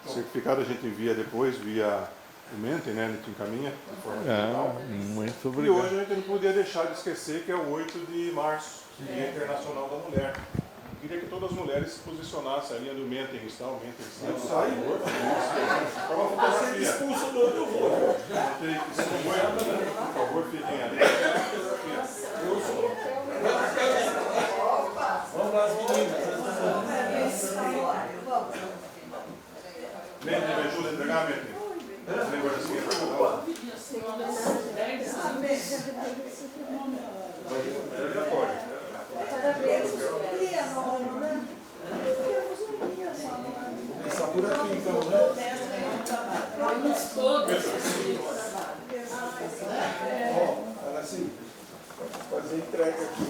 S3: O certificado a gente envia depois via o Mentem, né? A gente encaminha de forma digital.
S1: Muito
S3: E
S1: obrigado.
S3: hoje a gente não podia deixar de esquecer que é o 8 de março, Dia Internacional da Mulher. Eu queria que todas as mulheres se posicionassem, a linha do Mentem está, o Mentem está. Eu saio. Para uma fotografia. Expulso do eu vou. Por favor, fiquem ali.
S10: Vamos lá, as meninas.
S3: Mentem, me ajuda a entregar, Mentem. Esse negócio assim é para cada um. Já pode.
S4: Está por aqui então, né? Ó, ela assim, fazer entrega aqui.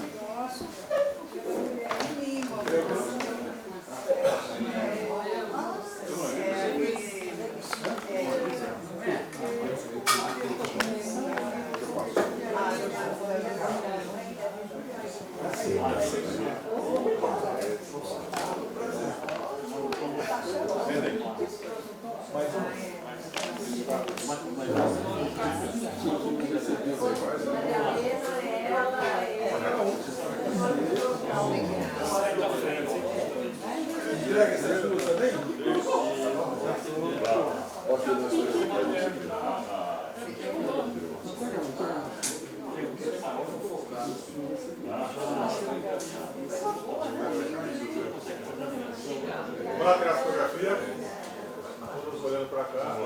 S3: Vamos lá tirar a fotografia. Todos olhando para cá.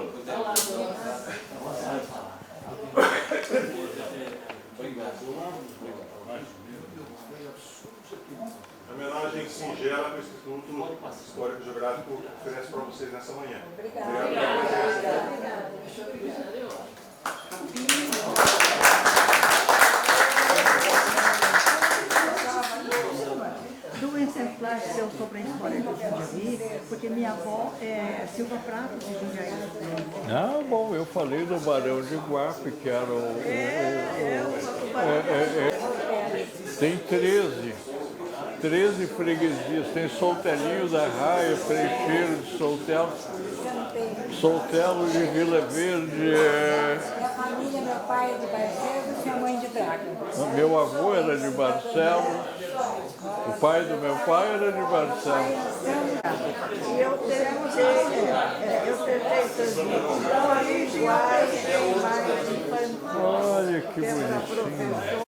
S3: A homenagem singela que o Instituto Histórico Geográfico oferece para vocês nessa manhã.
S7: Do exemplar seu sobre a história do Jundiaí, porque minha avó é Silva Prato de Jundiaí.
S1: Ah, bom, eu falei do Barão de Guape, que era tem 13 freguesias. Tem Soltelinho da Raia, Freixeiro de Soltelo, Soltelo de Vila Verde.
S12: Minha família, meu pai é de Barcelos e minha mãe de Braga.
S1: Meu avô era de Barcelos, o pai do meu pai era de Barcelos.
S2: E eu tentei transmitir iguais, mais infantil.
S1: Olha que bonitinho.